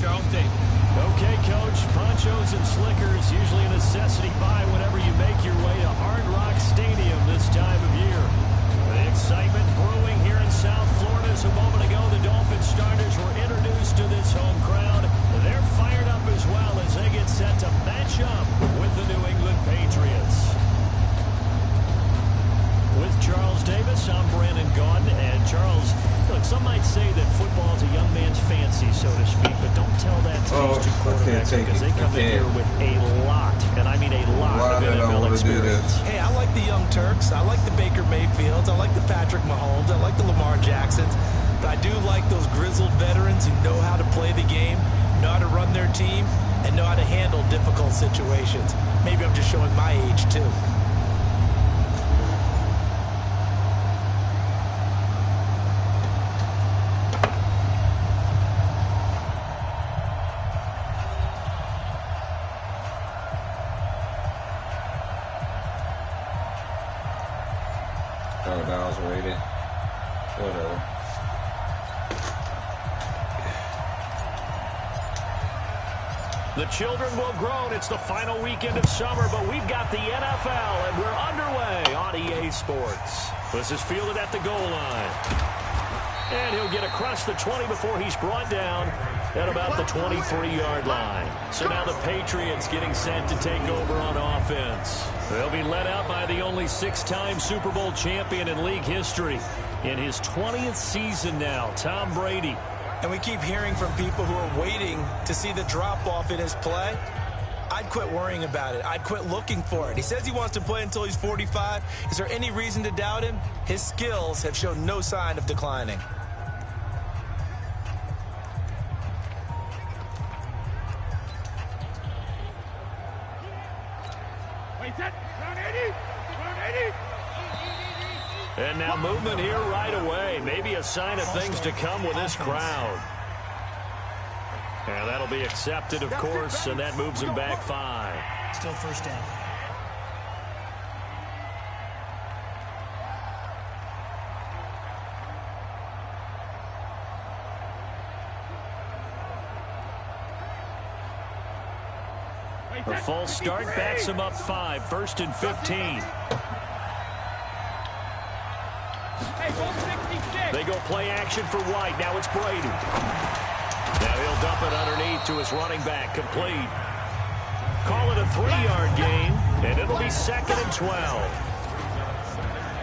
Charles Davis. Okay, Coach. Ponchos and slickers, usually a necessity buy whenever you make your way to Hard Rock Stadium this time of year. The excitement brewing here in South Florida. As a moment ago, the Dolphins starters were introduced to this home crowd. They're fired up as well as they get set to match up with the New England Patriots. With Charles Davis, I'm Brandon Gaudin. And Charles, look, some might say that football is a young man's fancy, so to speak, but don't tell that to these two quarterbacks because they come in here with a lot, and I mean a lot of NFL experience. Hey, I like the young Turks. I like the Baker Mayfields. I like the Patrick Mahomes. I like the Lamar Jacksons. But I do like those grizzled veterans who know how to play the game, know how to run their team, and know how to handle difficult situations. Maybe I'm just showing my age, too. Oh, that was rated. Whatever. The children will groan. It's the final weekend of summer, but we've got the NFL, and we're underway on EA Sports. This is fielded at the goal line. And he'll get across the 20 before he's brought down at about the 23-yard line. So now the Patriots getting set to take over on offense. They'll be led out by the only 6-time Super Bowl champion in league history. In his 20th season now, Tom Brady. And we keep hearing from people who are waiting to see the drop-off in his play. I'd quit worrying about it. I'd quit looking for it. He says he wants to play until he's 45. Is there any reason to doubt him? His skills have shown no sign of declining. And now movement here right away. Maybe a sign of things to come with this crowd. And that'll be accepted, of course, and that moves him back 5. Still first down. A false start backs him up 5. 1st and 15. They go play action for White. Now it's Brady. Now he'll dump it underneath to his running back. Complete. Call it a 3-yard gain, and it'll be 2nd and 12.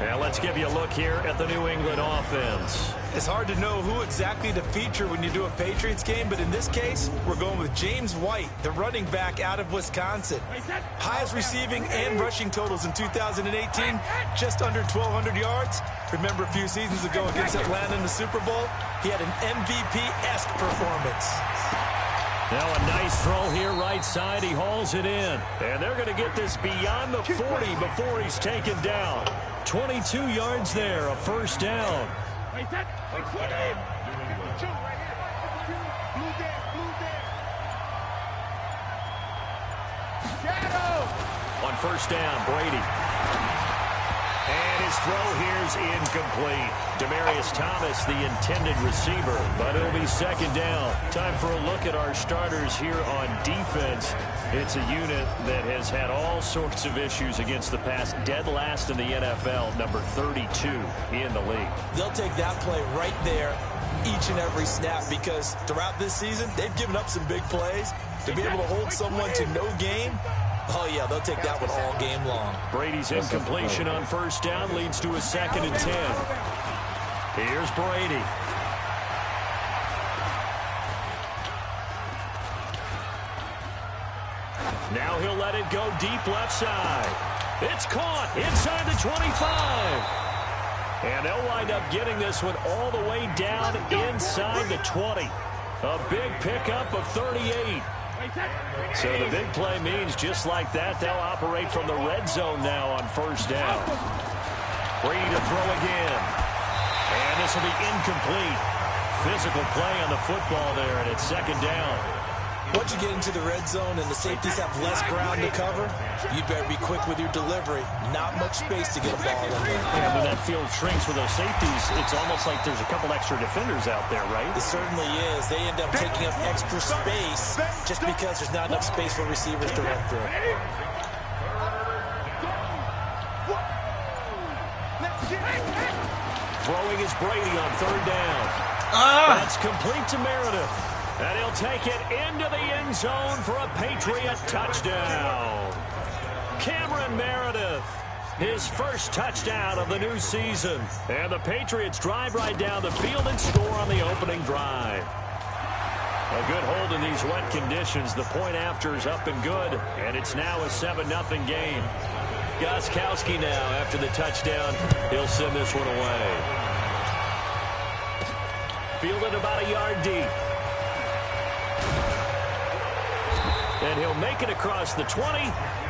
Now let's give you a look here at the New England offense. It's hard to know who exactly to feature when you do a Patriots game, but in this case, we're going with James White, the running back out of Wisconsin. Highest receiving and rushing totals in 2018, just under 1,200 yards. Remember a few seasons ago against Atlanta in the Super Bowl? He had an MVP-esque performance. Now a nice throw here right side. He hauls it in. And they're going to get this beyond the 40 before he's taken down. 22 yards there, a first down. On first down, Brady. And his throw here's incomplete. Demaryius Thomas, the intended receiver, but it'll be 2nd down. Time for a look at our starters here on defense. It's a unit that has had all sorts of issues against the pass. Dead last in the NFL, number 32 in the league. They'll take that play right there each and every snap because throughout this season, they've given up some big plays. To be able to hold someone to no gain, oh, yeah, they'll take that one all game long. Brady's incompletion on first down leads to a 2nd and 10. Here's Brady. Now he'll let it go deep left side. It's caught inside the 25. And they'll wind up getting this one all the way down inside the 20. A big pickup of 38. So the big play means just like that, they'll operate from the red zone now on first down. Brady to throw again. And this will be incomplete. Physical play on the football there, and it's 2nd down. Once you get into the red zone and the safeties have less ground to cover, you better be quick with your delivery. Not much space to get a ball in there. Yeah, when that field shrinks with those safeties, it's almost like there's a couple extra defenders out there, right? It certainly is. They end up taking up extra space just because there's not enough space for receivers to run through. Throwing is Brady on third down. That's complete to Meredith. And he'll take it into the end zone for a Patriot touchdown. Cameron Meredith, his first touchdown of the new season. And the Patriots drive right down the field and score on the opening drive. A good hold in these wet conditions. The point after is up and good. And it's now a 7-0 game. Gostkowski now after the touchdown. He'll send this one away. Fielded about a yard deep. And he'll make it across the 20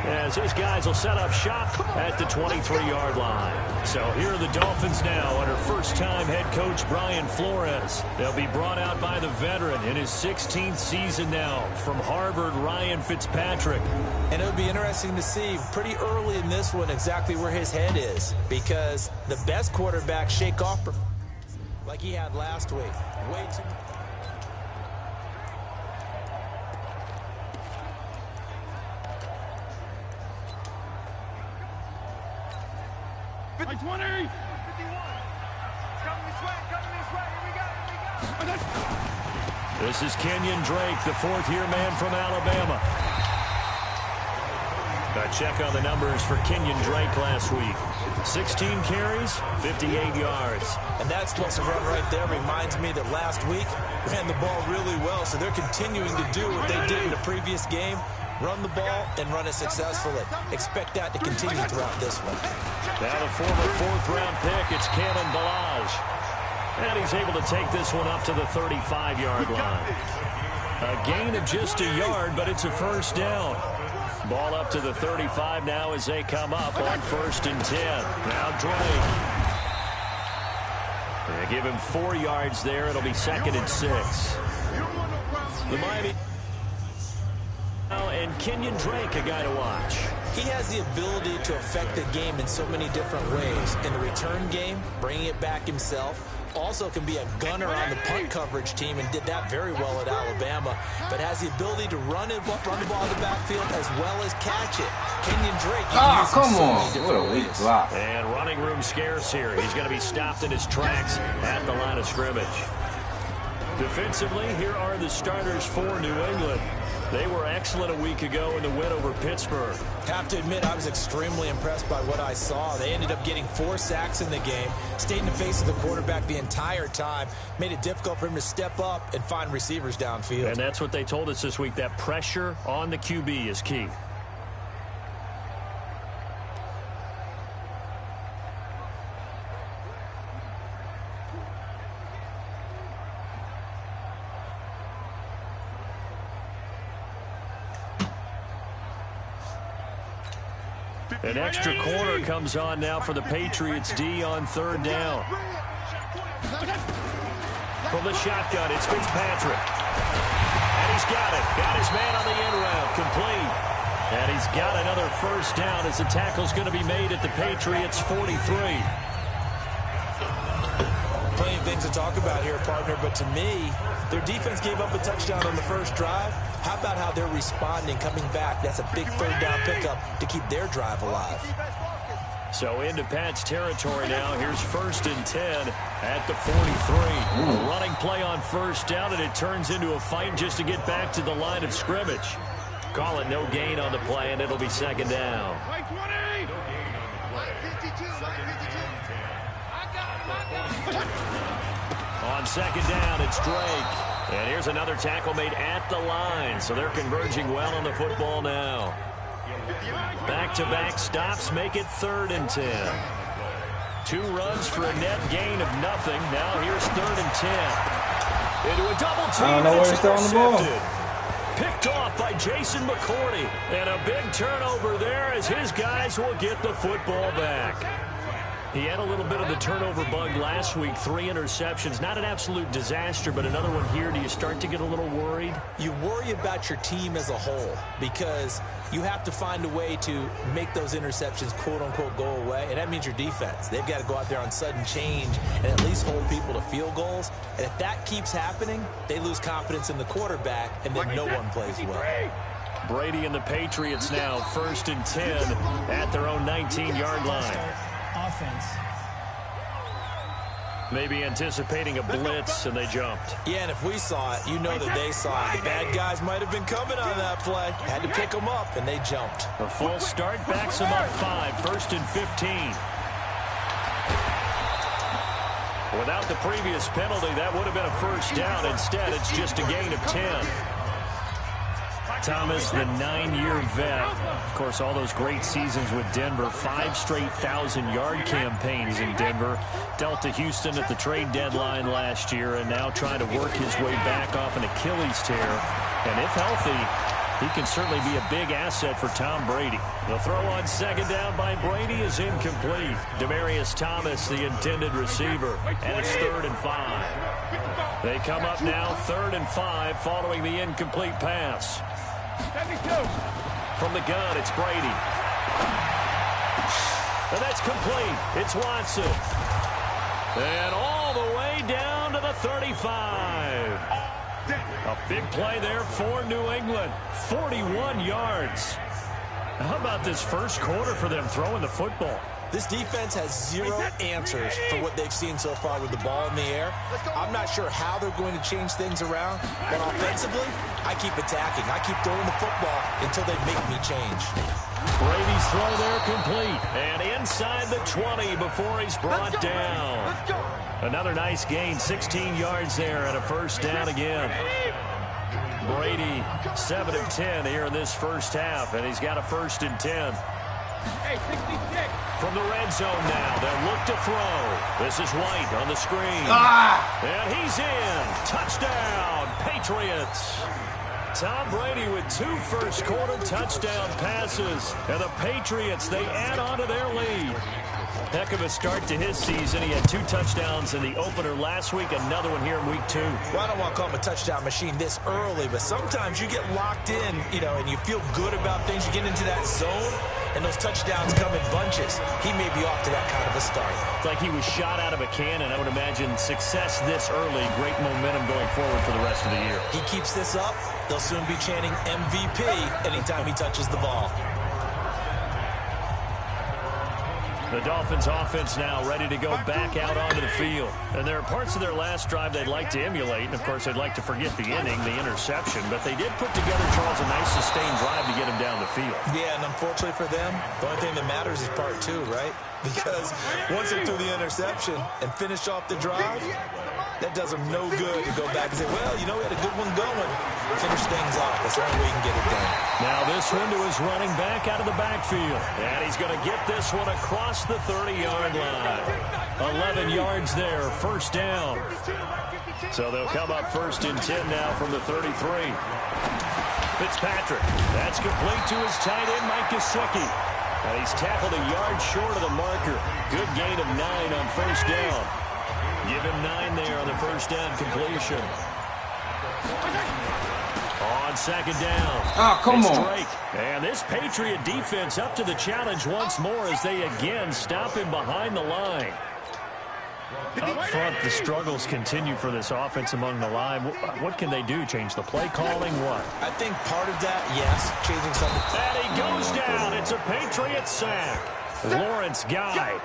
as his guys will set up shop at the 23-yard line. So here are the Dolphins now under first-time head coach Brian Flores. They'll be brought out by the veteran in his 16th season now from Harvard, Ryan Fitzpatrick. And it'll be interesting to see pretty early in this one exactly where his head is, because the best quarterbacks shake off like he had last week. Way too much. This is Kenyon Drake, the fourth-year man from Alabama. A check on the numbers for Kenyon Drake last week. 16 carries, 58 yards. And that explosive run right there reminds me that last week ran the ball really well, so they're continuing to do what they did in the previous game, run the ball and run it successfully. Expect that to continue throughout this one. Now the former fourth-round pick, it's Cannon Balaj. And he's able to take this one up to the 35-yard line. A gain of just a yard, but it's a first down. Ball up to the 35 now as they come up on 1st and 10. Now Drake. They give him 4 yards there. It'll be 2nd and 6. The Miami. And Kenyon Drake, a guy to watch. He has the ability to affect the game in so many different ways. In the return game, bringing it back himself. Also can be a gunner on the punt coverage team and did that very well at Alabama. But has the ability to run the ball in the backfield as well as catch it. Kenyon Drake. Come on. What a weak drop. And running room scarce here. He's going to be stopped in his tracks at the line of scrimmage. Defensively, here are the starters for New England. They were excellent a week ago in the win over Pittsburgh. Have to admit, I was extremely impressed by what I saw. They ended up getting 4 sacks in the game, stayed in the face of the quarterback the entire time, made it difficult for him to step up and find receivers downfield. And that's what they told us this week, that pressure on the QB is key. An extra corner comes on now for the Patriots D on 3rd down. From the shotgun, it's Fitzpatrick. And he's got it. Got his man on the end route. Complete. And he's got another first down as the tackle's going to be made at the Patriots 43. Plenty of things to talk about here, partner, but to me, their defense gave up a touchdown on the first drive. How about how they're responding, coming back? That's a big 3rd down pickup to keep their drive alive. So into Pat's territory now. Here's 1st and 10 at the 43. A running play on 1st down, and it turns into a fight just to get back to the line of scrimmage. Call it no gain on the play, and it'll be 2nd down. On 2nd down, it's Drake. And here's another tackle made at the line. So they're converging well on the football now. Back-to-back stops make it 3rd and 10. 2 runs for a net gain of nothing. Now here's 3rd and 10. Into a double team. I don't know where he's throwing the ball. Picked off by Jason McCourty. And a big turnover there as his guys will get the football back. He had a little bit of the turnover bug last week, 3 interceptions. Not an absolute disaster, but another one here. Do you start to get a little worried? You worry really about your team as a whole, because you have to find a way to make those interceptions, quote-unquote, go away, and that means your defense. They've got to go out there on sudden change and at least hold people to field goals, and if that keeps happening, they lose confidence in the quarterback, and then no one plays well. Brady and the Patriots now 1st and 10 at their own 19-yard line. Offense. Maybe anticipating a blitz, and they jumped. Yeah, and if we saw it, you know that they saw it. The bad guys might have been coming on that play. Had to pick them up, and they jumped. A false start backs them up 5, 1st and 15. Without the previous penalty, that would have been a first down. Instead, it's just a gain of 10. Thomas, the 9-year vet. Of course, all those great seasons with Denver. 5 straight 1,000-yard campaigns in Denver. Dealt to Houston at the trade deadline last year, and now trying to work his way back off an Achilles tear. And if healthy, he can certainly be a big asset for Tom Brady. The throw on 2nd down by Brady is incomplete. Demaryius Thomas, the intended receiver, and it's 3rd and 5. They come up now 3rd and 5 following the incomplete pass. From the gun, it's Brady. And that's complete. It's Watson. And all the way down to the 35. A big play there for New England. 41 yards. How about this first quarter for them throwing the football? This defense has zero answers for what they've seen so far with the ball in the air. I'm not sure how they're going to change things around, but offensively, I keep attacking. I keep throwing the football until they make me change. Brady's throw there complete. And inside the 20 before he's brought down. Another nice gain, 16 yards there and a first down again. Brady, 7 of 10 here in this first half, and he's got a 1st and 10. From the red zone now, they'll look to throw. This is White on the screen. And he's in. Touchdown, Patriots. Tom Brady with 2 first-quarter touchdown passes. And the Patriots, they add on to their lead. Heck of a start to his season. He had 2 touchdowns in the opener last week, another one here in week 2. Well, I don't want to call him a touchdown machine this early, but sometimes you get locked in, and you feel good about things. You get into that zone, and those touchdowns come in bunches. He may be off to that kind of a start. It's like he was shot out of a cannon. I would imagine success this early, great momentum going forward for the rest of the year. He keeps this up, they'll soon be chanting MVP anytime he touches the ball. The Dolphins offense now ready to go back out onto the field. And there are parts of their last drive they'd like to emulate. And, of course, they'd like to forget the inning, the interception. But they did put together, Charles, a nice sustained drive to get him down the field. Yeah, and unfortunately for them, the only thing that matters is part 2, right? Because once they threw the interception and finish off the drive, that does them no good to go back and say, well, we had a good one going. Finish things off. That's the only way you can get it done. Now this one to his running back out of the backfield. And he's going to get this one across the 30-yard line. 11 yards there, first down. So they'll come up 1st and 10 now from the 33. Fitzpatrick. That's complete to his tight end, Mike Gesicki. And he's tackled a yard short of the marker. Good gain of 9 on first down. Give him 9 there on the first down completion. On 2nd down. Oh, come on. Drake. And this Patriot defense up to the challenge once more as they again stop him behind the line. Up front, the struggles continue for this offense among the line. What can they do? Change the play calling? What? I think part of that, yes, changing something. And he goes down. It's a Patriot sack. Lawrence Guy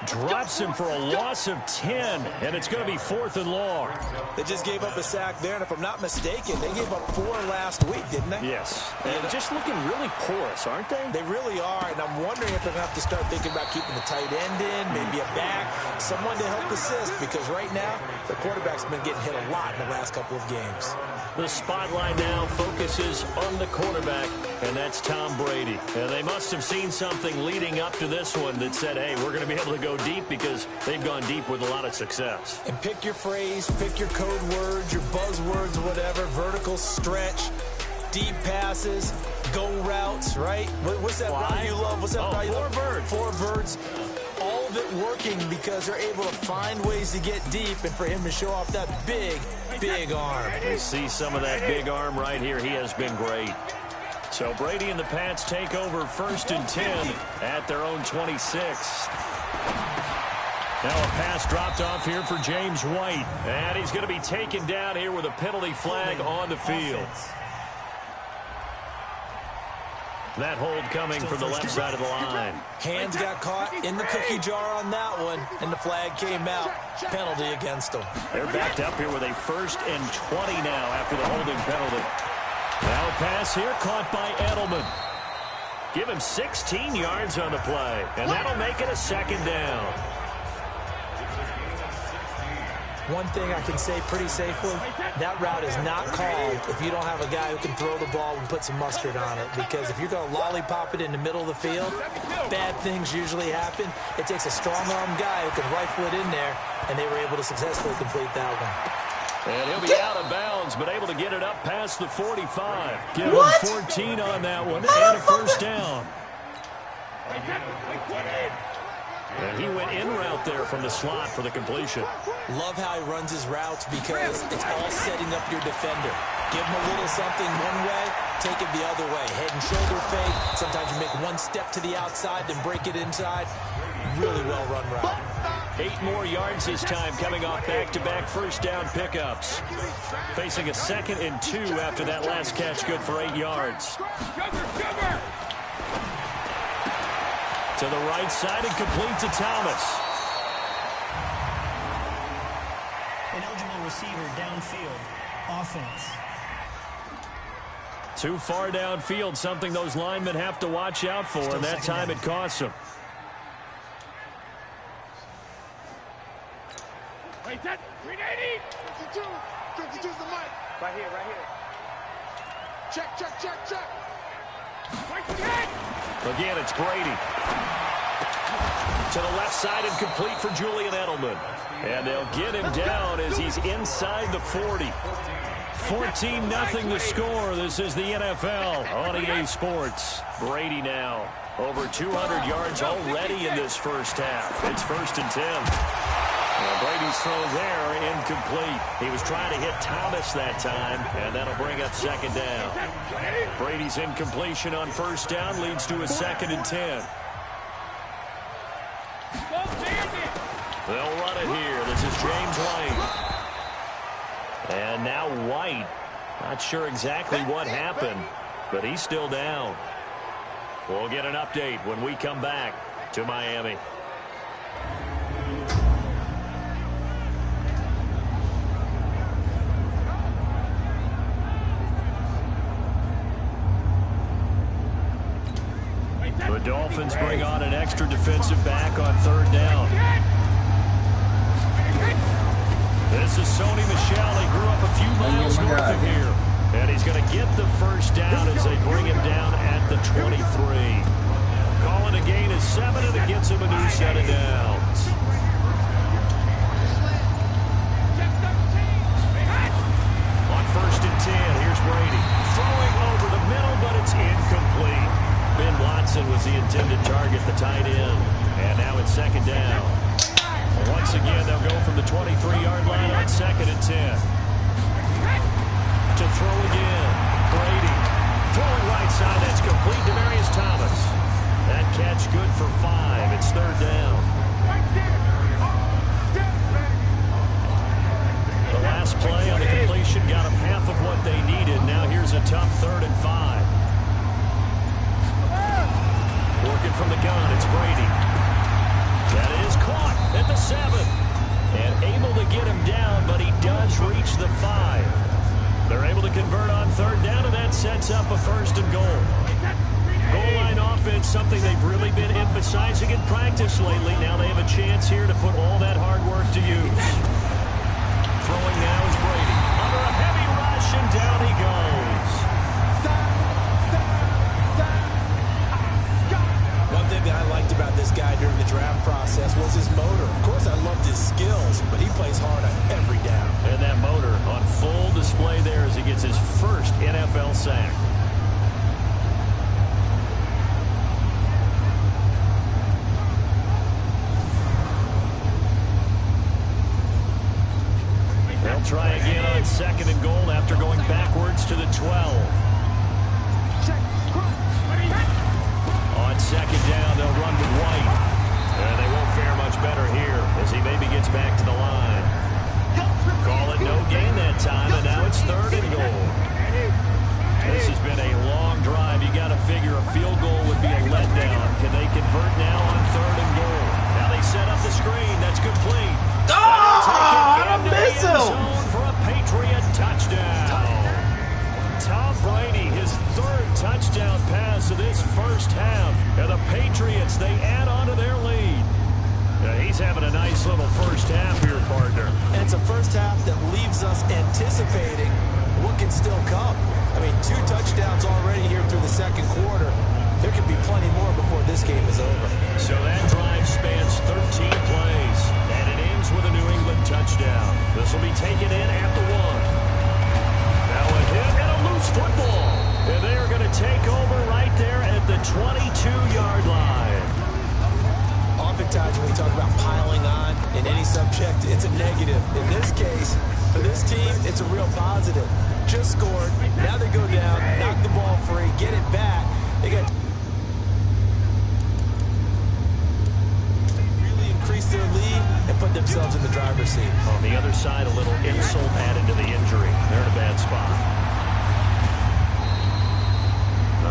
drops him for a loss of 10, and it's going to be 4th and long. They just gave up a sack there, and if I'm not mistaken, they gave up 4 last week, didn't they? Yes. And just looking really porous, aren't they? They really are, and I'm wondering if they're going to have to start thinking about keeping the tight end in, maybe a back, someone to help assist, because right now, the quarterback's been getting hit a lot in the last couple of games. The spotlight now focuses on the quarterback, and that's Tom Brady. And they must have seen something leading up to this one that said, hey, we're going to be able to go deep, because they've gone deep with a lot of success. And pick your phrase, pick your code words, your buzzwords, whatever, vertical stretch, deep passes, go routes, right? What's that route you love? What's that route you love? 4 birds. 4 birds. All of it working because they're able to find ways to get deep, and for him to show off that big Big arm. We see some of that big arm right here. He has been great. So Brady and the Pats take over 1st and 10 at their own 26. Now a pass dropped off here for James White. And he's going to be taken down here with a penalty flag on the field. That hold coming from the left side of the line. Hands got caught in the cookie jar on that one, and the flag came out. Penalty against them. They're backed up here with a 1st and 20 now after the holding penalty. Now a pass here caught by Edelman. Give him 16 yards on the play, and that'll make it a 2nd down. One thing I can say pretty safely, that route is not called if you don't have a guy who can throw the ball and put some mustard on it. Because if you're going to lollipop it in the middle of the field, bad things usually happen. It takes a strong-arm guy who can rifle it in there, and they were able to successfully complete that one. And he'll be out of bounds, but able to get it up past the 45. Give him 14 on that one, and a 1st down. And he went in route there from the slot for the completion. Love how he runs his routes because it's all setting up your defender. Give him a little something one way, take it the other way. Head and shoulder fake. Sometimes you make one step to the outside, then break it inside. Really well-run route. 8 more yards this time coming off back-to-back 1st down pickups. Facing a 2nd and 2 after that last catch, good for 8 yards. To the right side and complete to Thomas. An eligible receiver downfield. Offense. Too far downfield, something those linemen have to watch out for, and that time it costs them. Wait, that 380. 52 is the mic. Right here. Check. Again, it's Brady. To the left side and complete for Julian Edelman. And they'll get him down as he's inside the 40. 14-0 the score. This is the NFL on EA Sports. Brady now over 200 yards already in this 1st half. It's 1st and 10. Brady's throw there, incomplete. He was trying to hit Thomas that time, and that'll bring up 2nd down. Brady's incompletion on 1st down leads to a 2nd and 10. They'll run it here. This is James White. And now White. Not sure exactly what happened, but he's still down. We'll get an update when we come back to Miami. The Dolphins bring on an extra defensive back on 3rd down. This is Sony Michel. He grew up a few miles north of here. And he's going to get the 1st down as they bring him down at the 23. Calling a gain of 7, and it gets him a new set of downs. On 1st and 10, here's Brady. Throwing over the middle, but it's incomplete. Ben Watson was the intended target, the tight end. And now it's 2nd down. Once again, they'll go from the 23-yard line on 2nd and 10. To throw again. Brady. Throwing right side. That's complete to Demarius Thomas. That catch good for 5. It's 3rd down. The last play on the completion got them half of what they needed. Now here's a tough 3rd and 5. Working from the gun, it's Brady. That is caught at the 7. And able to get him down, but he does reach the 5. They're able to convert on 3rd down, and that sets up a 1st and goal. Goal line offense, something they've really been emphasizing in practice lately. Now they have a chance here to put all that hard work to use. Throwing now is Brady. Under a heavy rush, and down he goes. One thing that I liked about this guy during the draft process was his motor. Of course, I loved his skills, but he plays hard on every down. And that motor on full display there as he gets his 1st NFL sack. They'll try again on Patriots back to the line. Call it no gain that time, and now it's 3rd and goal. This has been a long drive. You got to figure a field goal would be a letdown. Can they convert now on 3rd and goal? Now they set up the screen. That's complete. I missed him. For a Patriot touchdown. Tom Brady, his 3rd touchdown pass of this first half. And the Patriots, they add on to their lead. He's having a nice little first half here, partner. And it's a first half that leaves us anticipating what can still come. I mean, 2 touchdowns already here through the second quarter. There could be plenty more before this game is over. So that drive spans 13 plays, and it ends with a New England touchdown. This will be taken in at the 1. Now a hit and a loose football. And they are going to take over right there at the 22-yard line. Oftentimes when we talk about piling on in any subject, it's a negative. In this case, for this team, it's a real positive. Just scored. Now they go down, knock the ball free, get it back. They got really increase their lead and put themselves in the driver's seat. On the other side, a little insult added to the injury. They're in a bad spot.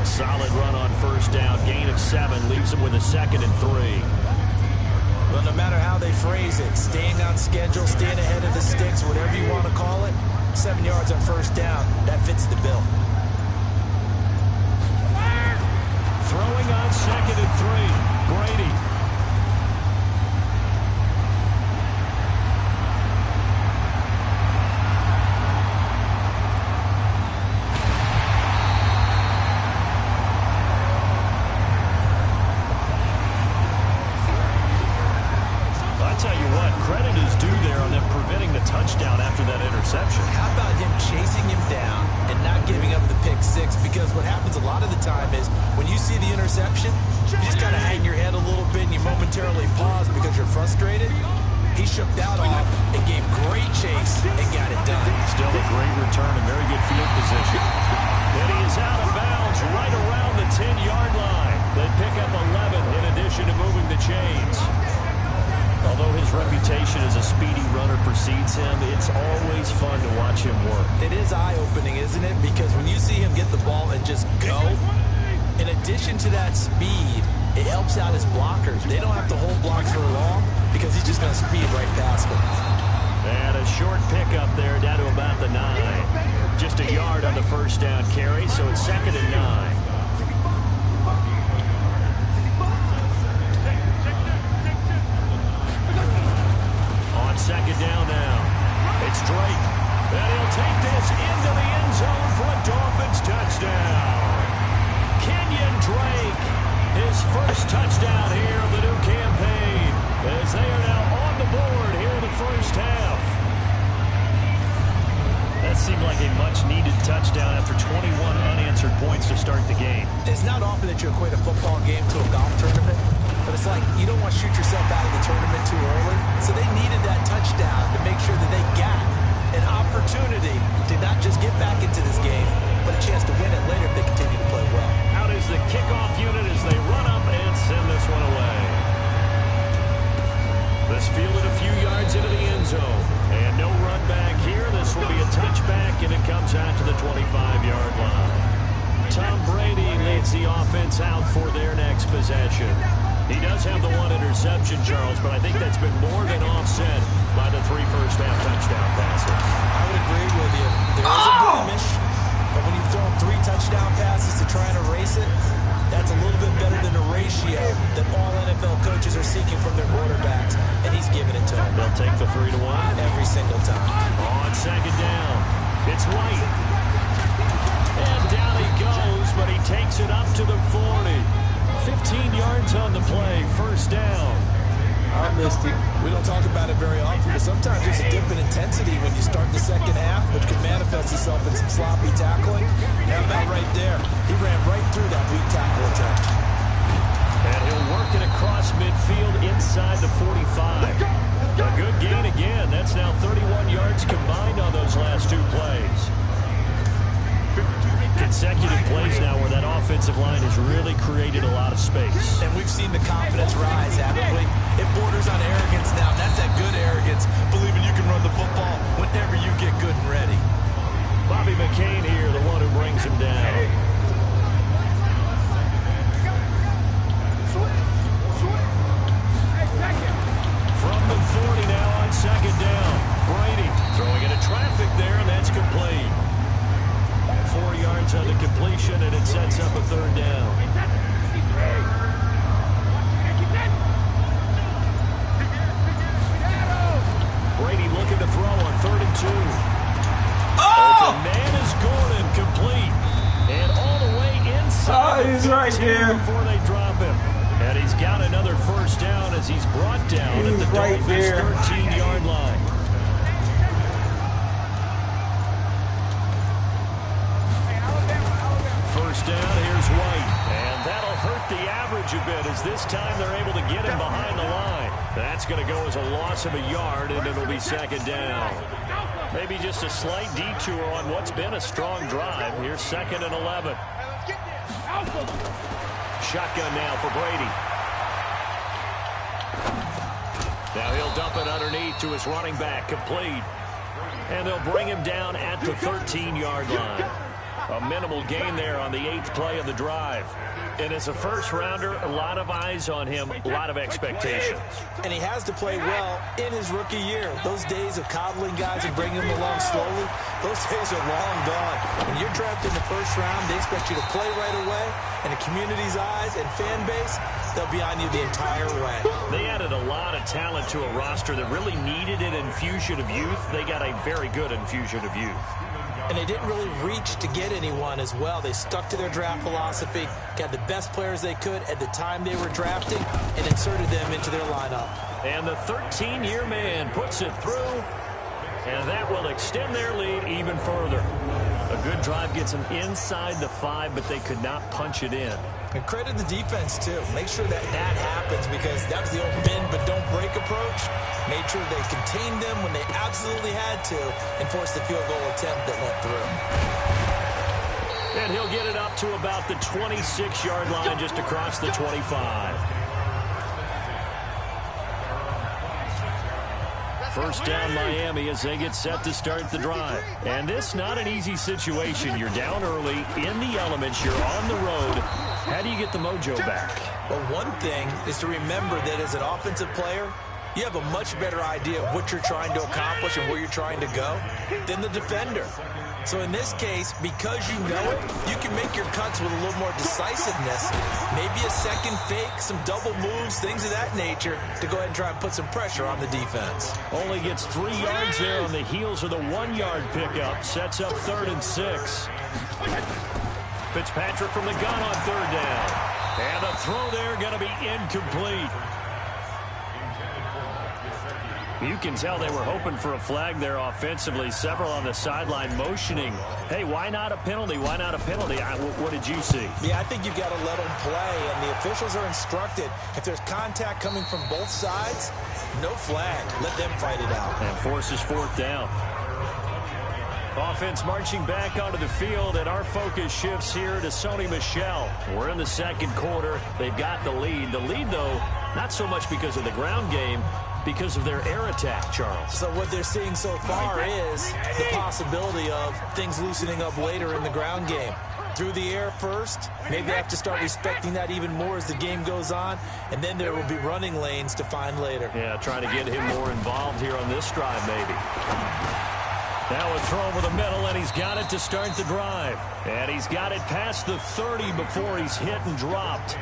A solid run on first down. Gain of 7 leaves them with a 2nd and 3. Well, no matter how they phrase it, staying on schedule, staying ahead of the sticks, whatever you want to call it, 7 yards on first down, that fits the bill. Throwing on 2nd and 3, Brady. Touchdown after that interception. How about him chasing him down and not giving up the pick 6? Because what happens a lot of the time is when you see the interception, you just kind of hang your head a little bit and you momentarily pause because you're frustrated. He shook that off and gave great chase and got it done. Still a great return and very good field position. And he is out of bounds right around the 10-yard line. They pick up 11 in addition to moving the chains. Although his reputation as a speedy runner precedes him, it's always fun to watch him work. It is eye-opening, isn't it? Because when you see him get the ball and just go, in addition to that speed, it helps out his blockers. They don't have to hold blocks for long because he's just going to speed right past them. And a short pickup there down to about the 9. Just a yard on the first down carry, so it's 2nd and 9. Second down now. It's Drake. And he'll take this into the end zone for a Dolphins touchdown. Kenyon Drake, his first touchdown here of the new campaign, as they are now on the board here in the first half. That seemed like a much-needed touchdown after 21 unanswered points to start the game. It's not often that you equate a football game to a golf tournament. But it's like you don't want to shoot yourself out of the tournament too early. So they needed that touchdown to make sure that they got an opportunity to not just get back into this game, but a chance to win it later if they continue to play well. Out is the kickoff unit as they run up and send this one away. This fielded a few yards into the end zone. And no run back here. This will be a touchback, and it comes out to the 25-yard line. Tom Brady leads the offense out for their next possession. He does have the 1 interception, Charles, but I think that's been more than offset by the 3 first-half touchdown passes. I would agree with you. There is a blemish, but when you throw 3 touchdown passes to try and erase it, that's a little bit better than a ratio that all NFL coaches are seeking from their quarterbacks, and he's giving it to them. They'll take the 3-1 every single time. On second down, it's White. And down he goes, but he takes it up to the 40. 15 yards on the play, first down. I missed it. We don't talk about it very often, but sometimes there's a dip in intensity when you start the second half, which can manifest itself in some sloppy tackling. How about right there? He ran right through that weak tackle attempt. And he'll work it across midfield inside the 45. A good gain again. That's now 31 yards combined on those last 2 plays. Consecutive consecutive plays now where that offensive line has really created a lot of space. And we've seen the confidence rise, haven't we? It borders on arrogance now, and that's that good arrogance, believing you can run the football whenever you get good and ready. Bobby McCain here, the one who brings him down. From the 40 now on second down. Brady throwing into traffic there, and that's complete. 4 yards on the completion, and it sets up a third down. Brady looking to throw on 3rd and 2. Open man is Gordon, complete. And all the way inside. He's right there. Before they drop him. And he's got another first down as he's brought down at the Dolphins' 13-yard line. First down, here's White. And that'll hurt the average a bit as this time they're able to get him behind the line. That's going to go as a loss of a yard, and it'll be second down. Maybe just a slight detour on what's been a strong drive. Here's 2nd and 11. Shotgun now for Brady. Now he'll dump it underneath to his running back, complete. And they'll bring him down at the 13-yard line. A minimal gain there on the 8th play of the drive. And as a first-rounder, a lot of eyes on him, a lot of expectations. And he has to play well in his rookie year. Those days of coddling guys and bringing them along slowly, those days are long gone. When you're drafted in the first round, they expect you to play right away. And the community's eyes and fan base, they'll be on you the entire way. They added a lot of talent to a roster that really needed an infusion of youth. They got a very good infusion of youth. And they didn't really reach to get anyone as well. They stuck to their draft philosophy, got the best players they could at the time they were drafting, and inserted them into their lineup. And the 13-year man puts it through, and that will extend their lead even further. A good drive gets them inside the 5, but they could not punch it in. And credit the defense, too. Make sure that happens, because that was the old bend but don't break approach. Made sure they contained them when they absolutely had to and forced the field goal attempt that went through. And he'll get it up to about the 26-yard line, just across the 25. First down Miami as they get set to start the drive. And this not an easy situation. You're down early, in the elements, you're on the road. How do you get the mojo back? Well, one thing is to remember that as an offensive player, you have a much better idea of what you're trying to accomplish and where you're trying to go than the defender. So in this case, because you know it, you can make your cuts with a little more decisiveness. Maybe a second fake, some double moves, things of that nature to go ahead and try and put some pressure on the defense. Only gets 3 yards there on the heels of the 1-yard pickup. Sets up 3rd and 6. Fitzpatrick from the gun on 3rd down. And the throw there going to be incomplete. You can tell they were hoping for a flag there offensively. Several on the sideline motioning. Hey, why not a penalty? Why not a penalty? What did you see? Yeah, I think you've got to let them play, and the officials are instructed. If there's contact coming from both sides, no flag. Let them fight it out. And forces 4th down. Offense marching back onto the field, and our focus shifts here to Sony Michel. We're in the second quarter. They've got the lead. The lead, though, not so much because of the ground game, because of their air attack, Charles. So what they're seeing so far is the possibility of things loosening up later in the ground game. Through the air first, maybe they have to start respecting that even more as the game goes on, and then there will be running lanes to find later. Yeah, trying to get him more involved here on this drive, maybe. Now a throw over the middle, and he's got it to start the drive. And he's got it past the 30 before he's hit and dropped.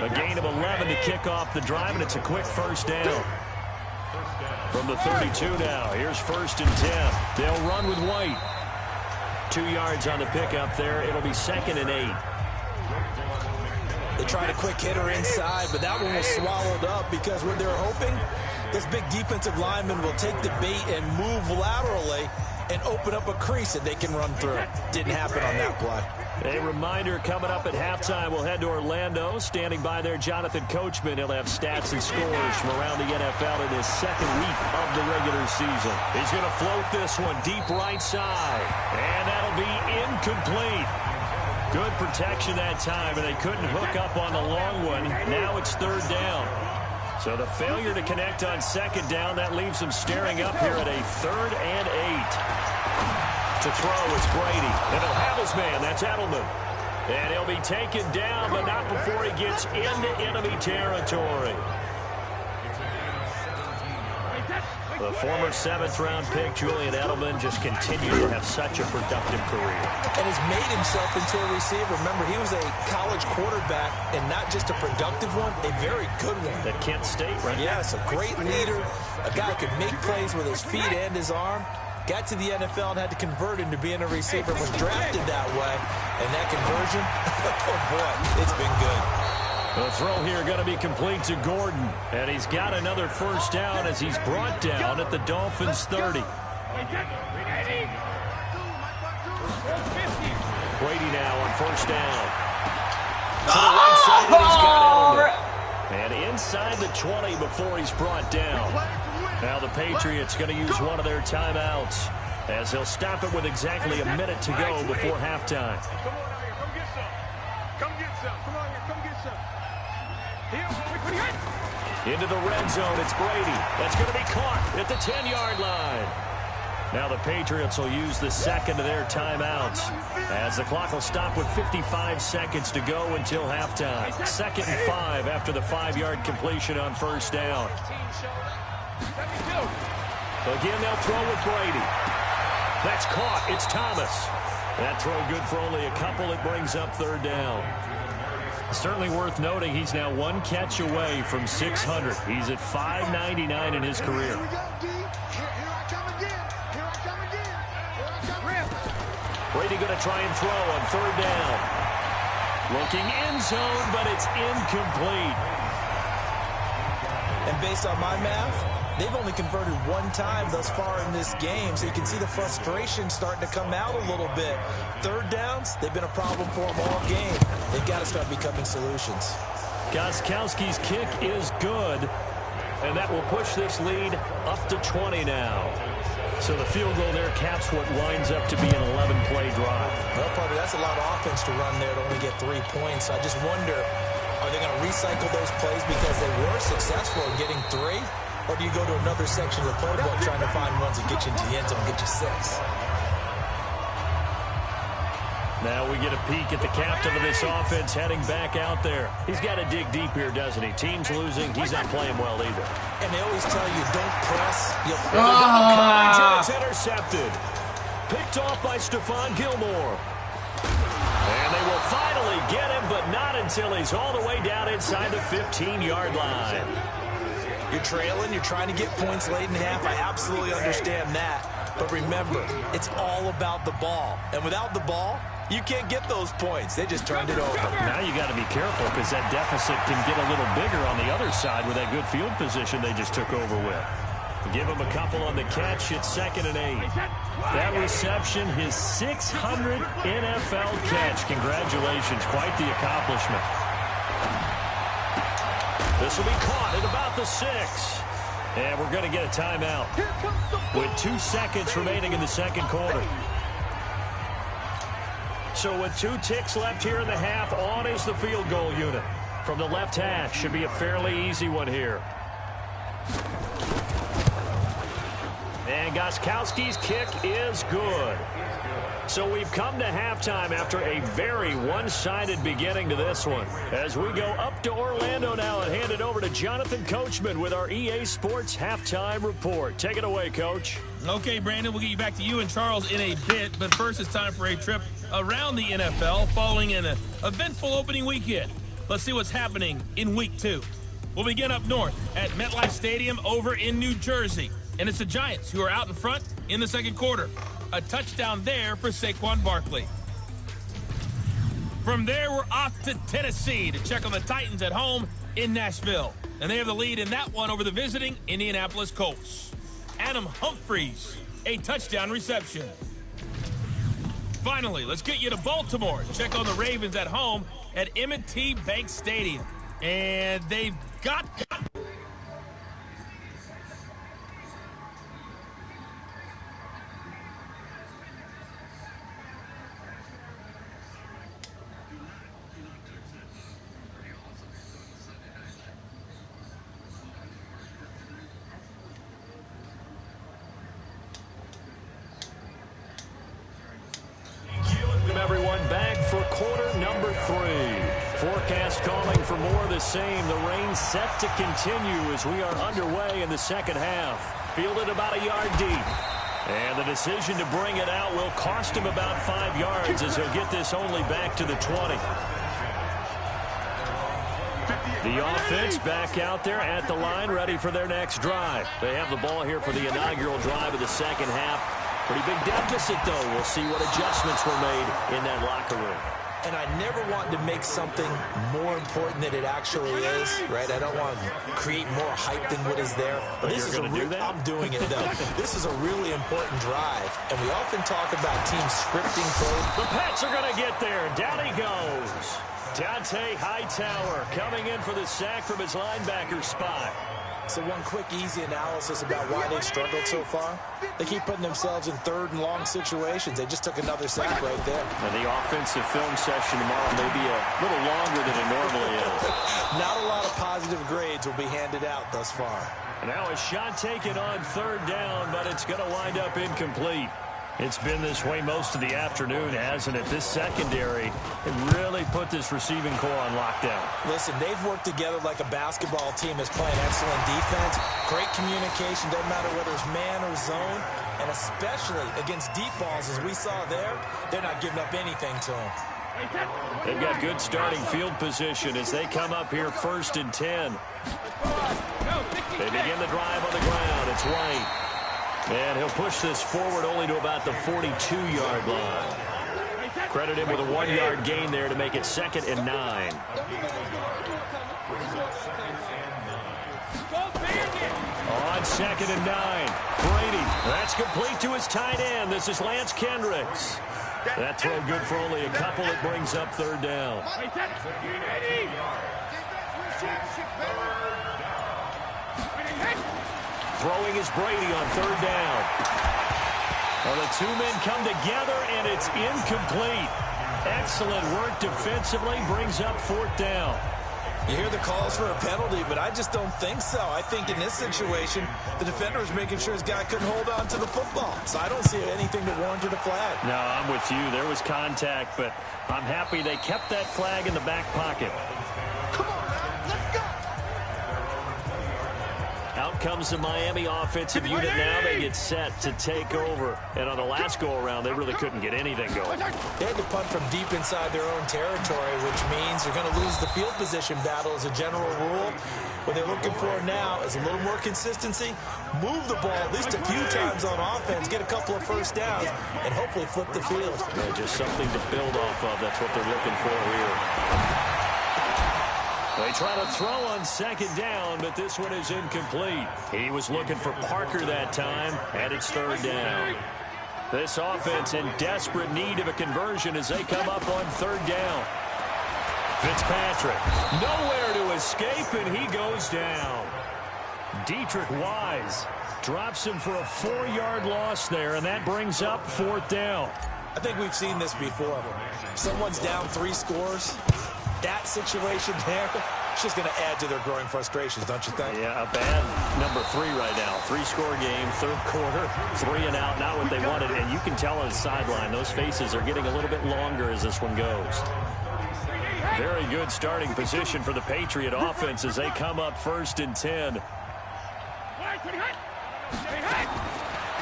A gain of 11 to kick off the drive, and it's a quick first down. From the 32 now, here's 1st and 10. They'll run with White. 2 yards on the pickup there. It'll be 2nd and 8. They tried a quick hitter inside, but that one was swallowed up because what they're hoping, this big defensive lineman will take the bait and move laterally and open up a crease that they can run through. Didn't happen on that play. A reminder coming up at halftime. We'll head to Orlando. Standing by there, Jonathan Coachman. He'll have stats and scores from around the NFL in his second week of the regular season. He's going to float this one deep right side. And that'll be incomplete. Good protection that time, and they couldn't hook up on the long one. Now it's third down. So the failure to connect on second down, that leaves them staring up here at a 3rd and 8. To throw, it's Brady. And he'll have his man. That's Edelman. And he'll be taken down, but not before he gets into enemy territory. The former 7th-round pick, Julian Edelman, just continued to have such a productive career. And has made himself into a receiver. Remember, he was a college quarterback, and not just a productive one, a very good one. At Kent State, right? Yes, a great leader, a guy who could make plays with his feet and his arm. Got to the NFL and had to convert into being a receiver, was drafted that way. And that conversion, oh boy, it's been good. The throw here going to be complete to Gordon. And he's got another first down as he's brought down at the Dolphins' 30. Brady now on first down. To the right side, and he's got Edelman. And inside the 20 before he's brought down. Now the Patriots going to use one of their timeouts as they'll stop it with exactly a minute to go before halftime. Come on out here, come get some. Come get some. Come on here, come get some. Into the red zone, it's Brady. That's going to be caught at the 10-yard line. Now the Patriots will use the second of their timeouts as the clock will stop with 55 seconds to go until halftime. 2nd and 5 after the 5-yard completion on first down. Again, they'll throw with Brady. That's caught. It's Thomas. That throw good for only a couple. It brings up third down. Certainly worth noting he's now one catch away from 600. He's at 599 in his career. Brady going to try and throw on third down. Looking end zone, but it's incomplete. And based on my math, they've only converted one time thus far in this game, so you can see the frustration starting to come out a little bit. Third downs, they've been a problem for them all game. They've got to start becoming solutions. Gostkowski's kick is good, and that will push this lead up to 20 now. So the field goal there caps what winds up to be an 11-play drive. Well, partner, that's a lot of offense to run there to only get 3 points. I just wonder, are they going to recycle those plays because they were successful in getting 3? Or do you go to another section of the playbook trying to find ones that get you into the end zone and get you 6? Now we get a peek at the captain of this offense heading back out there. He's got to dig deep here, doesn't he? Team's losing. He's not playing well either. And they always tell you, don't press. Coverage, it's intercepted. Picked off by Stephon Gilmore. And they will finally get him, but not until he's all the way down inside the 15-yard line. You're trailing. You're trying to get points late in half. I absolutely understand that. But remember, it's all about the ball. And without the ball, you can't get those points. They just turned it over. Now you got to be careful because that deficit can get a little bigger on the other side with that good field position they just took over with. Give him a couple on the catch. It's 2nd and 8. That reception, his 600th NFL catch. Congratulations. Quite the accomplishment. This will be caught at about the 6. And we're going to get a timeout with 2 seconds remaining in the second quarter. So with 2 ticks left here in the half, on is the field goal unit. From the left hash, should be a fairly easy one here. And Gostkowski's kick is good. So we've come to halftime after a very one-sided beginning to this one. As we go up to Orlando now and hand it over to Jonathan Coachman with our EA Sports Halftime Report. Take it away, Coach. Okay, Brandon, we'll get you back to you and Charles in a bit. But first, it's time for a trip around the NFL following an eventful opening weekend. Let's see what's happening in Week 2. We'll begin up north at MetLife Stadium over in New Jersey. And it's the Giants who are out in front in the second quarter. A touchdown there for Saquon Barkley. From there, we're off to Tennessee to check on the Titans at home in Nashville. And they have the lead in that one over the visiting Indianapolis Colts. Adam Humphries, a touchdown reception. Finally, let's get you to Baltimore. Check on the Ravens at home at M&T Bank Stadium. And they've got... Forecast calling for more of the same. The rain set to continue as we are underway in the second half. Fielded about a yard deep. And the decision to bring it out will cost him about 5 yards as he'll get this only back to the 20. The offense back out there at the line, ready for their next drive. They have the ball here for the inaugural drive of the second half. Pretty big deficit, though. We'll see what adjustments were made in that locker room. And I never want to make something more important than it actually is, right? I don't want to create more hype than what is there. But this is going to do that? I'm doing it, though. This is a really important drive. And we often talk about teams scripting plays. The Pats are going to get there. Down he goes. Dante Hightower coming in for the sack from his linebacker spot. So one quick, easy analysis about why they've struggled so far. They keep putting themselves in third and long situations. They just took another sack right there. And the offensive film session tomorrow may be a little longer than it normally is. Not a lot of positive grades will be handed out thus far. Now a shot taken on third down, but it's going to wind up incomplete. It's been this way most of the afternoon, hasn't it? This secondary, it really put this receiving core on lockdown. Listen, they've worked together like a basketball team that's playing excellent defense. Great communication, doesn't matter whether it's man or zone. And especially against deep balls, as we saw there, they're not giving up anything to them. They've got good starting field position as they come up here 1st and 10. They begin the drive on the ground. It's White. And he'll push this forward only to about the 42-yard line. Credit him with a 1-yard gain there to make it 2nd and 9. On 2nd and 9, Brady. That's complete to his tight end. This is Lance Kendricks. That throw good for only a couple. It brings up 3rd down. Throwing is Brady on 3rd down. Well, the two men come together, and it's incomplete. Excellent work defensively, brings up 4th down. You hear the calls for a penalty, but I just don't think so. I think in this situation, the defender is making sure his guy couldn't hold on to the football. So I don't see anything that warranted a flag. No, I'm with you. There was contact, but I'm happy they kept that flag in the back pocket. Out comes the Miami offensive unit now. They get set to take over. And on the last go-around, they really couldn't get anything going. They had to punt from deep inside their own territory, which means they're going to lose the field position battle as a general rule. What they're looking for now is a little more consistency, move the ball at least a few times on offense, get a couple of first downs, and hopefully flip the field. Yeah, just something to build off of. That's what they're looking for here. They try to throw on 2nd down, but this one is incomplete. He was looking for Parker that time, and it's 3rd down. This offense in desperate need of a conversion as they come up on 3rd down. Fitzpatrick, nowhere to escape, and he goes down. Dietrich Wise drops him for a 4-yard loss there, and that brings up 4th down. I think we've seen this before. Someone's down 3 scores. That situation there, it's just going to add to their growing frustrations, don't you think? Yeah, a bad number 3 right now. 3-score game, 3rd quarter, 3 and out, not what they wanted. And you can tell on the sideline, those faces are getting a little bit longer as this one goes. Very good starting position for the Patriot offense as they come up 1st and 10.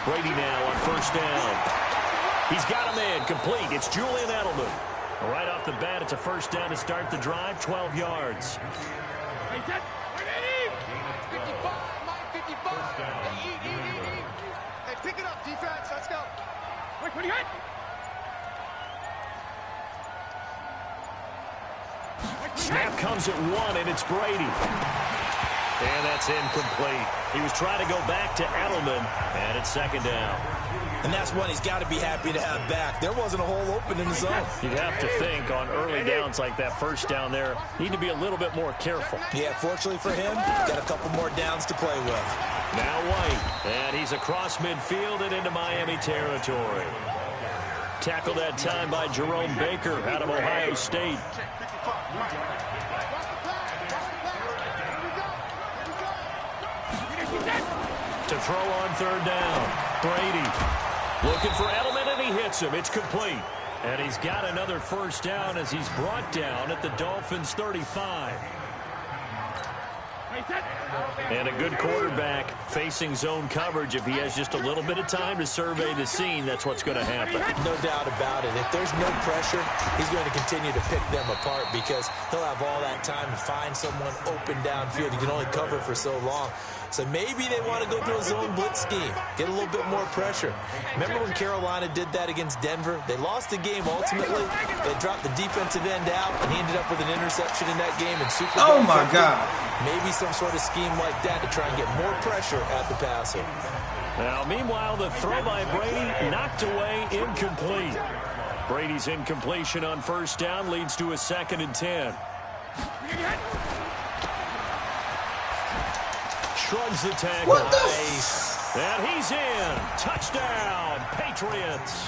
Brady now on 1st down. He's got him in, complete. It's Julian Edelman. Right off the bat, it's a 1st down to start the drive, 12 yards. Hey, pick it up, defense. Let's go. Snap comes at 1, and it's Brady. And that's incomplete. He was trying to go back to Edelman, and it's 2nd down. And that's one he's got to be happy to have back. There wasn't a hole open in the zone. You'd have to think on early downs like that 1st down there, need to be a little bit more careful. Yeah, fortunately for him, got a couple more downs to play with. Now White, and he's across midfield and into Miami territory. Tackled that time by Jerome Baker out of Ohio State. To throw on 3rd down, Brady looking for Edelman, and he hits him. It's complete. And he's got another first down as he's brought down at the Dolphins' 35. And a good quarterback facing zone coverage. If he has just a little bit of time to survey the scene, that's what's going to happen. No doubt about it. If there's no pressure, he's going to continue to pick them apart because he'll have all that time to find someone open downfield. He can only cover for so long. So maybe they want to go to a zone blitz scheme, get a little bit more pressure. Remember when Carolina did that against Denver? They lost the game ultimately. They dropped the defensive end out, and he ended up with an interception in that game in Super Bowl. Oh, my God. Maybe some sort of scheme like that to try and get more pressure at the passer. Now, meanwhile, the throw by Brady knocked away, incomplete. Brady's incompletion on first down leads to a 2nd and 10. Shrugs the tackle. Nice. And he's in. Touchdown, Patriots.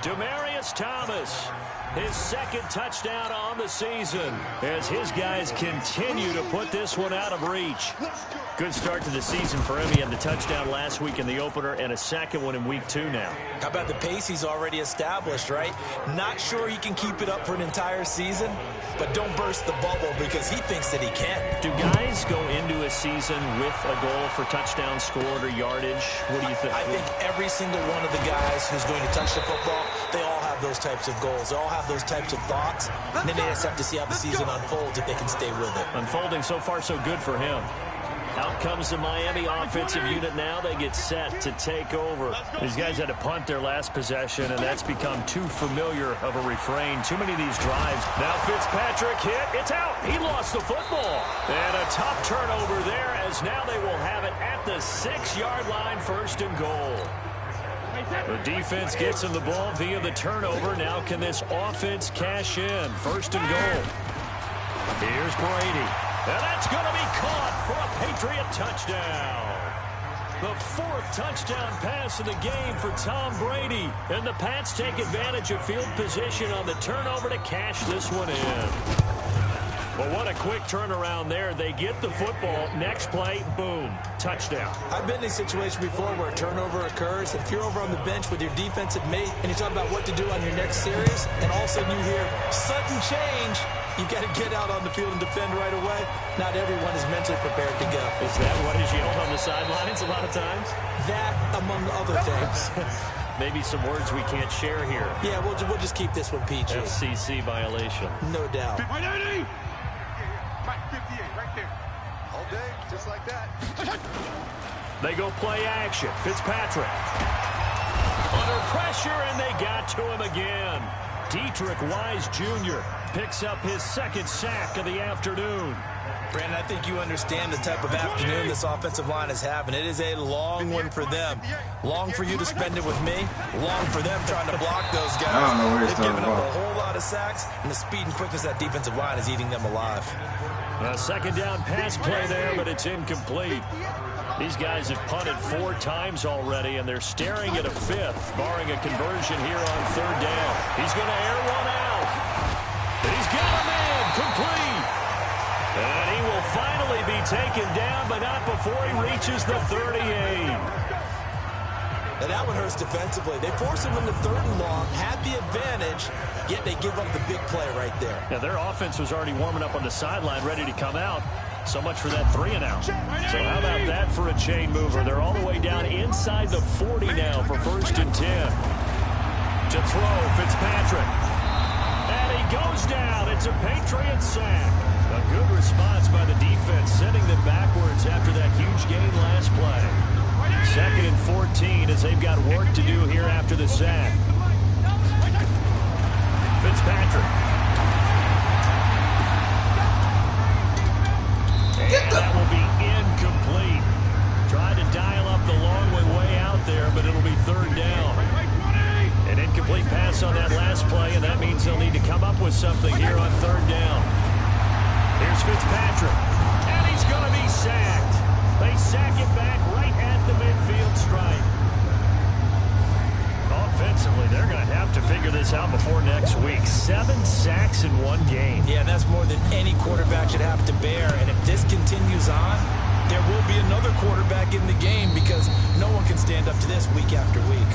Demaryius Thomas, his 2nd touchdown on the season as his guys continue to put this one out of reach. Good start to the season for him. He had the touchdown last week in the opener and a 2nd one in week 2 now. How about the pace he's already established, right? Not sure he can keep it up for an entire season, but don't burst the bubble because he thinks that he can. Do guys go into a season with a goal for touchdown scored or yardage? What do you think? I think every single one of the guys who's going to touch the football, they all have those types of goals. They all have those types of thoughts, and then they just have to see how the season unfolds if they can stay with it. Unfolding so far so good for him. Out comes the Miami offensive unit now. They get set to take over. These guys had to punt their last possession, and that's become too familiar of a refrain. Too many of these drives. Now Fitzpatrick hit. It's out. He lost the football. And a tough turnover there as now they will have it at the 6-yard line, 1st and goal. The defense gets him the ball via the turnover. Now can this offense cash in? 1st and goal. Here's Brady. And that's going to be caught for a Patriot touchdown. The 4th touchdown pass of the game for Tom Brady. And the Pats take advantage of field position on the turnover to cash this one in. But what a quick turnaround there. They get the football. Next play, boom, touchdown. I've been in a situation before where a turnover occurs. If you're over on the bench with your defensive mate and you talk about what to do on your next series, and all of a sudden you hear sudden change, you've got to get out on the field and defend right away. Not everyone is mentally prepared to go. Is that what is yelled on the sidelines a lot of times? That, among other things. Maybe some words we can't share here. Yeah, we'll just keep this one PG. FCC violation. No doubt. 58, right there. All day, just like that. They go play action. Fitzpatrick. Under pressure, and they got to him again. Dietrich Wise Jr. picks up his 2nd sack of the afternoon. Brandon, I think you understand the type of afternoon this offensive line is having. It is a long one for them. Long for you to spend it with me. Long for them trying to block those guys. I don't know what he's They've talking given up about. a whole lot of sacks, and the speed and quickness of that defensive line is eating them alive. A 2nd down pass play there, but it's incomplete. These guys have punted 4 times already, and they're staring at a 5th, barring a conversion here on 3rd down. He's going to air one out. And he's got a man complete. And he will finally be taken down, but not before he reaches the 38. And that one hurts defensively. They force him into 3rd and long, had the advantage, yet they give up the big play right there. Yeah, their offense was already warming up on the sideline, ready to come out. So much for that 3 and out. So how about that for a chain mover? They're all the way down inside the 40 now for 1st and 10. To throw, Fitzpatrick. And he goes down. It's a Patriot sack. A good response by the defense, sending them backwards after that huge gain last play. 2nd and 14 as they've got work to do here after the sack. Fitzpatrick. And that will be incomplete. Tried to dial up the long way out there, but it'll be 3rd down. An incomplete pass on that last play, and that means they'll need to come up with something here on 3rd down. Here's Fitzpatrick, and he's going to be sacked. They sack it back right at the midfield stripe. Offensively, they're going to have to figure this out before next week. 7 sacks in 1 game. Yeah, that's more than any quarterback should have to bear. And if this continues on, there will be another quarterback in the game because no one can stand up to this week after week.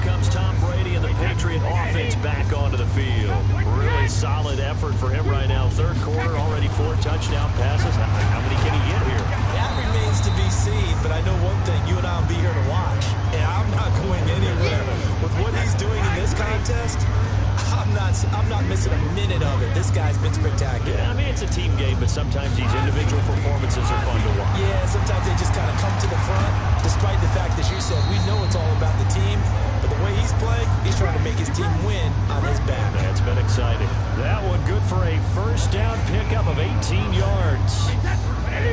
comes Tom Brady and the Patriot offense back onto the field. Really solid effort for him right now. Third quarter, already 4 touchdown passes. How many can he get here? That remains to be seen, but I know one thing. You and I will be here to watch. And I'm not going anywhere. With what he's doing in this contest, I'm not missing a minute of it. This guy's been spectacular. Yeah, I mean, it's a team game, but sometimes these individual performances are fun to watch. Yeah, sometimes they just kind of come to the front, despite the fact, as you said, we know it's all about the team. But the way he's playing, he's trying to make his team win on his back. That's been exciting. That one good for a first down pickup of 18 yards.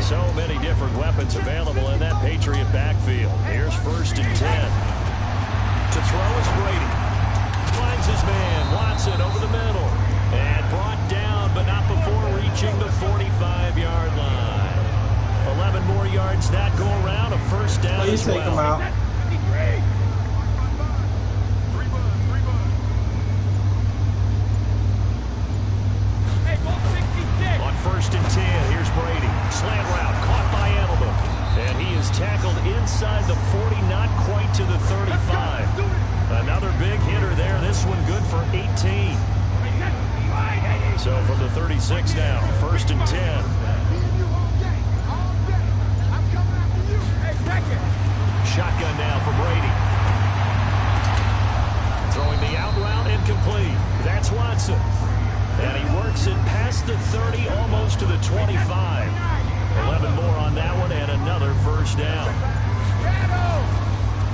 So many different weapons available in that Patriot backfield. Here's 1st and 10. To throw is Brady. Finds his man, Watson, over the middle. And brought down, but not before reaching the 45-yard line. 11 more yards that go around, a first down as well. Take him out. On 1st and 10, here's Brady. Slant route, caught by Edelman. And he is tackled inside the 40, not quite to the 35. Another big hitter there. This one good for 18. So from the 36 now, 1st and 10. Shotgun now for Brady. Throwing the out route incomplete. That's Watson. And he works it past the 30, almost to the 25. 11 more on that one, and another first down.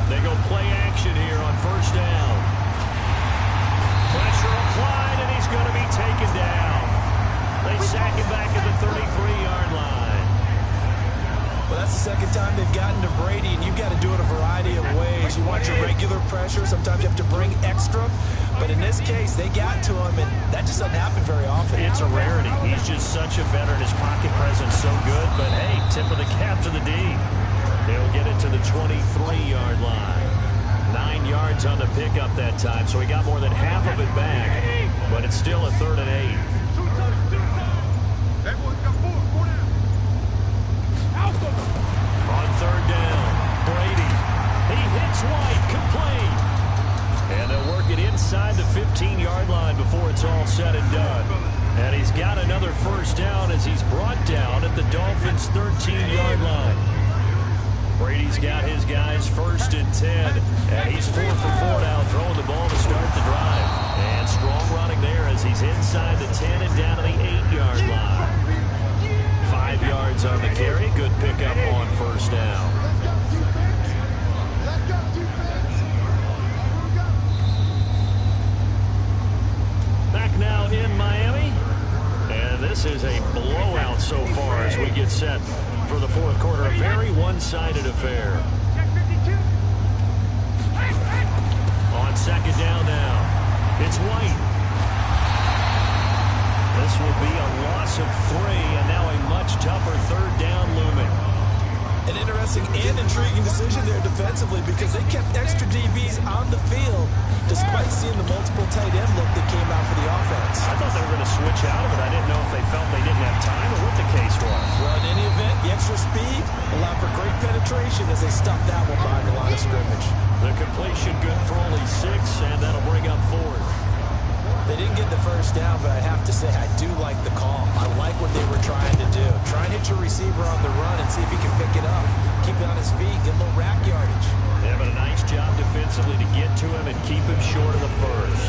They go play action here on 1st down. Pressure applied, and he's going to be taken down. They sack him back at the 33-yard line. Well, that's the second time they've gotten to Brady, and you've got to do it a variety of ways. You want your regular pressure. Sometimes you have to bring extra. But in this case, they got to him, and that just doesn't happen very often. It's a rarity. He's just such a veteran. His pocket presence so good. But, hey, tip of the cap to the D. He'll get it to the 23-yard line. 9 yards on the pickup that time, so he got more than half of it back. But it's still a 3rd and 8. On 3rd down, Brady. He hits White, complete. And they'll work it inside the 15-yard line before it's all said and done. And he's got another first down as he's brought down at the Dolphins' 13-yard line. Brady's got his guys 1st and 10. And he's 4 for 4 now, throwing the ball to start the drive. And strong running there as he's inside the 10 and down to the 8-yard line. 5 yards on the carry. Good pickup on 1st down. Back now in Miami. And this is a blowout so far as we get set for the 4th quarter. A very one-sided affair. On 2nd down now. It's White. This will be a loss of 3, and now a much tougher 3rd down looming. An interesting and intriguing decision there defensively because they kept extra DBs on the field despite seeing the multiple tight end look that came out for the offense. I thought they were going to switch out of it. I didn't know if they felt they didn't have time or what the case was. Well, in any event, the extra speed allowed for great penetration as they stuffed that one behind the line of scrimmage. The completion good for only 6, and that'll bring up 4th. They didn't get the first down, but I have to say I do like the call. I like what they were trying to do. Try and hit your receiver on the run and see if he can pick it up. Keep it on his feet, get a little rack yardage. They have a nice job defensively to get to him and keep him short of the first.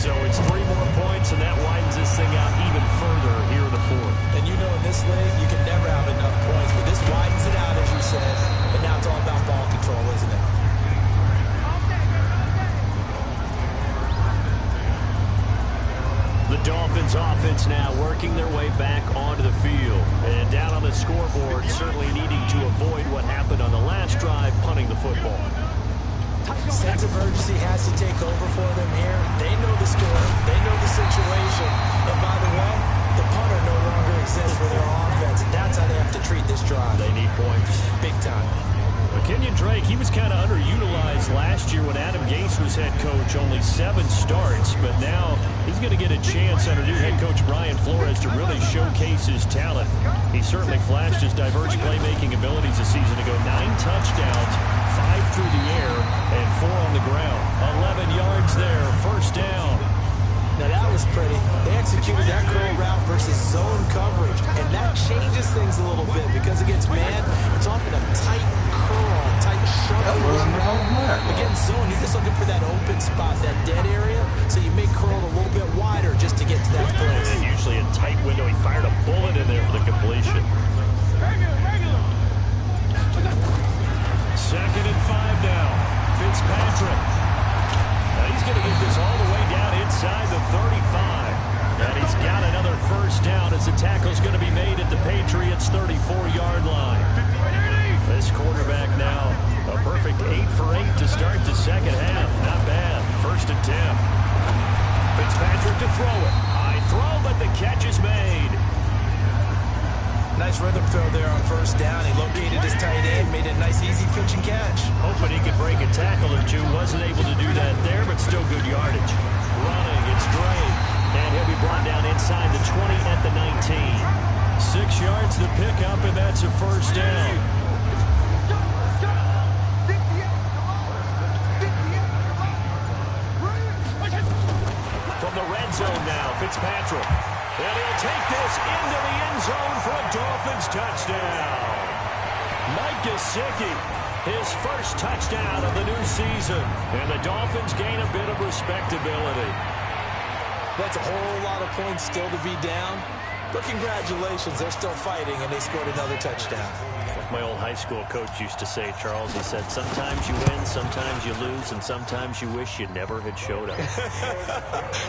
So it's 3 more points, and that widens this thing out even further here in the 4th. And you know in this league, you can never have enough points, but this widens it out, as you said. But now it's all about ball control, isn't it? The Dolphins offense now working their way back onto the field. And down on the scoreboard, certainly needing to avoid what happened on the last drive, punting the football. Sense of urgency has to take over for them here. They know the score. They know the situation. And by the way, the punter no longer exists for their offense. And that's how they have to treat this drive. They need points. Big time. Kenyon Drake, he was kind of underutilized last year when Adam Gase was head coach. Only 7 starts, but now he's going to get a chance under new head coach Brian Flores to really showcase his talent. He certainly flashed his diverse playmaking abilities a season ago. 9 touchdowns, 5 through the air and 4 on the ground. 11 yards there, first down. Now that was pretty. They executed that curl route versus zone coverage, and that changes things a little bit because against man, it's often a tight curl, tight shuttle. Against zone, you're just looking for that open spot, that dead area, so you may curl a little bit wider just to get to that place. And usually a tight window. He fired a bullet in there for the completion. Second and 5 now. Fitzpatrick. Now he's going to get this all the way down inside the 35. And he's got another first down as the tackle's going to be made at the Patriots' 34-yard line. This quarterback now, a perfect 8 for 8 to start the second half. Not bad. First and 10. Fitzpatrick to throw it. High throw, but the catch is made. Nice rhythm throw there on first down. He located his tight end, made a nice easy pitch and catch. Hoping he could break a tackle or two. Wasn't able to do that there, but still good yardage. Running, it's Dre. And he'll be brought down inside the 20 at the 19. 6 yards to pick up, and that's a first down. From the red zone now, Fitzpatrick. And he'll take this into the end zone for a Dolphins touchdown. Mike Gesicki, his first touchdown of the new season. And the Dolphins gain a bit of respectability. That's a whole lot of points still to be down. But congratulations, they're still fighting, and they scored another touchdown. Like my old high school coach used to say, Charles, he said, sometimes you win, sometimes you lose, and sometimes you wish you never had showed up.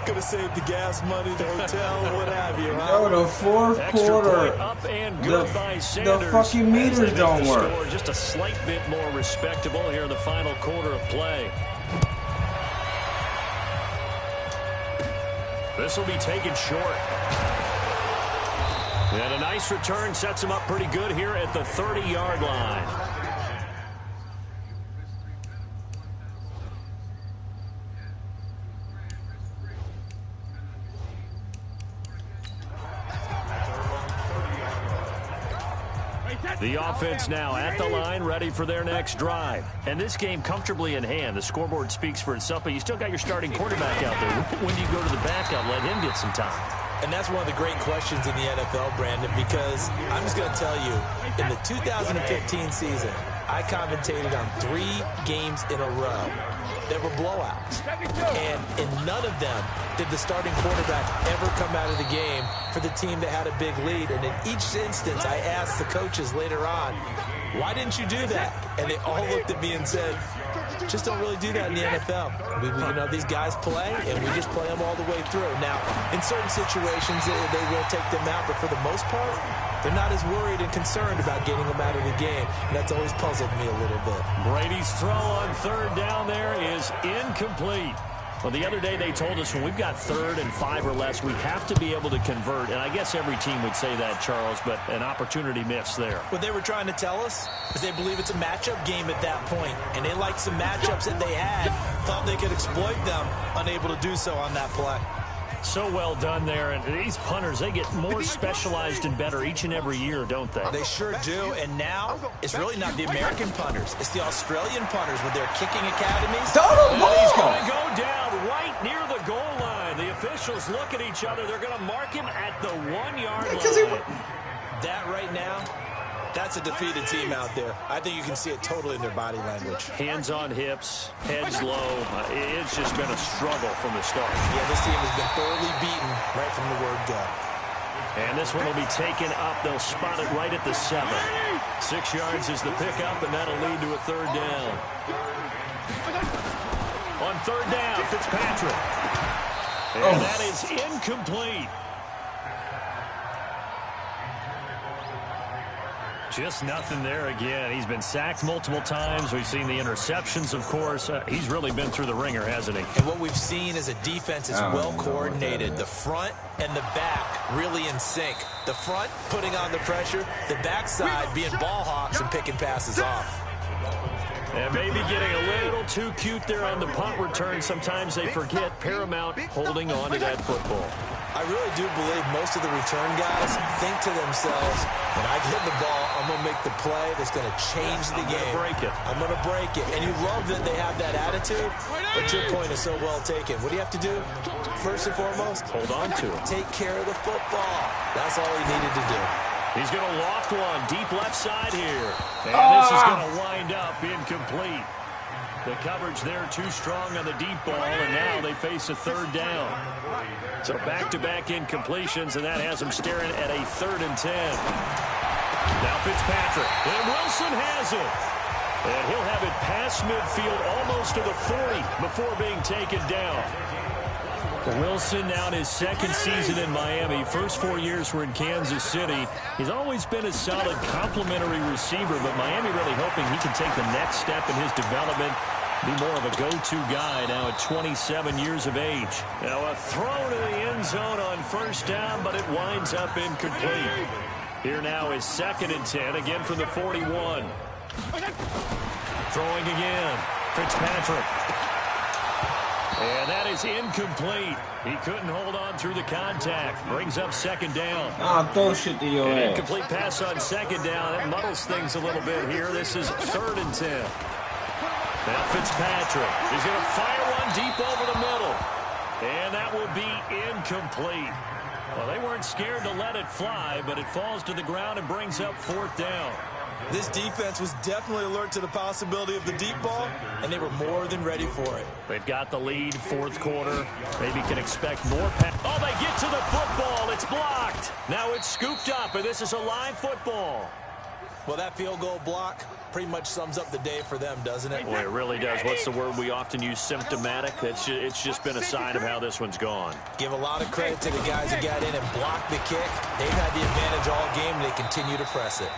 Could have saved the gas money, the hotel, what have you, huh? No, the fourth quarter, Up and good by Sanders. the fucking meters don't work. Score just a slight bit more respectable here in the final quarter of play. This will be taken short. And a nice return sets him up pretty good here at the 30-yard line. The offense now at the line, ready for their next drive. And this game comfortably in hand. The scoreboard speaks for itself, but you still got your starting quarterback out there. When do you go to the backup, let him get some time? And that's one of the great questions in the NFL, Brandon, because I'm just going to tell you, in the 2015 season, I commentated on 3 games in a row that were blowouts. And in none of them did the starting quarterback ever come out of the game for the team that had a big lead. And in each instance, I asked the coaches later on, why didn't you do that? And they all looked at me and said, just don't really do that in the NFL. These guys play, and we just play them all the way through. Now, in certain situations, they will take them out, but for the most part, they're not as worried and concerned about getting them out of the game. And that's always puzzled me a little bit. Brady's throw on third down there is incomplete. Well, the other day they told us when we've got 3rd and 5 or less, we have to be able to convert. And I guess every team would say that, Charles, but an opportunity missed there. What they were trying to tell us is they believe it's a matchup game at that point. And they liked some matchups that they had, thought they could exploit them, unable to do so on that play. So well done there. And these punters, they get more specialized and better each and every year, don't they? They sure do. And now it's really not the American punters. It's the Australian punters with their kicking academies. And he's going to go down right near the goal line. The officials look at each other. They're going to mark him at the 1-yard line. That right now, that's a defeated team out there. I think you can see it totally in their body language. Hands on hips, heads low. It's just been a struggle from the start. Yeah, this team has been thoroughly beaten right from the word go. And this one will be taken up. They'll spot it right at the 7. 6 yards is the pickup, and that'll lead to a 3rd down. On 3rd down, Fitzpatrick. And that is incomplete. Just nothing there again. He's been sacked multiple times. We've seen the interceptions, of course. He's really been through the ringer, hasn't he? And what we've seen is a defense is well coordinated. The front and the back really in sync. The front putting on the pressure, the backside being ball hawks and picking passes off. And maybe getting a little too cute there on the punt return. Sometimes they forget paramount holding on to that football. I really do believe most of the return guys think to themselves, when I get the ball, I'm going to make the play that's going to change the game. I'm going to break it. And you love that they have that attitude, but your point is so well taken. What do you have to do? First and foremost, hold on to it. Take care of the football. That's all he needed to do. He's going to loft one deep left side here. And this is going to wind up incomplete. The coverage there too strong on the deep ball, and now they face a third down. So back-to-back incompletions, and that has them staring at a 3rd and 10. Now Fitzpatrick, and Wilson has it. And he'll have it past midfield almost to the 40 before being taken down. Wilson now in his 2nd season in Miami. First 4 years were in Kansas City. He's always been a solid complementary receiver, but Miami really hoping he can take the next step in his development, be more of a go-to guy now at 27 years of age. Now a throw to the end zone on first down, but it winds up incomplete. Here now is 2nd and 10, again from the 41. Throwing again, Fitzpatrick. And that is incomplete. He couldn't hold on through the contact. Brings up 2nd down. Throw shit to your An ass. incomplete pass on 2nd down. That muddles things a little bit here. This is 3rd and 10. Now Fitzpatrick. He's going to fire one deep over the middle. And that will be incomplete. Well, they weren't scared to let it fly, but it falls to the ground and brings up 4th down. This defense was definitely alert to the possibility of the deep ball, and they were more than ready for it. They've got the lead, 4th quarter. Maybe can expect more pass. Oh, they get to the football. It's blocked. Now it's scooped up, and this is a live football. Well, that field goal block pretty much sums up the day for them, doesn't it? Boy, it really does. What's the word we often use? Symptomatic. It's just been a sign of how this one's gone. Give a lot of credit to the guys who got in and blocked the kick. They've had the advantage all game, and they continue to press it.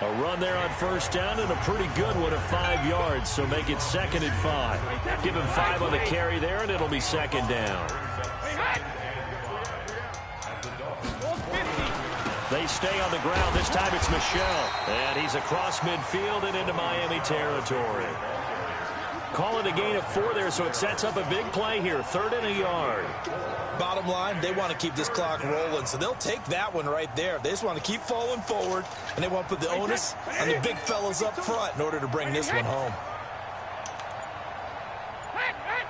A run there on first down and a pretty good one of 5 yards, so make it 2nd and 5. Give him 5 on the carry there, and it'll be 2nd down. They stay on the ground. This time it's Michel. And he's across midfield and into Miami territory. Call it a gain of 4 there, so it sets up a big play here. 3rd and a yard. Bottom line, they want to keep this clock rolling, so they'll take that one right there. They just want to keep falling forward, and they want to put the onus on the big fellas up front in order to bring this one home.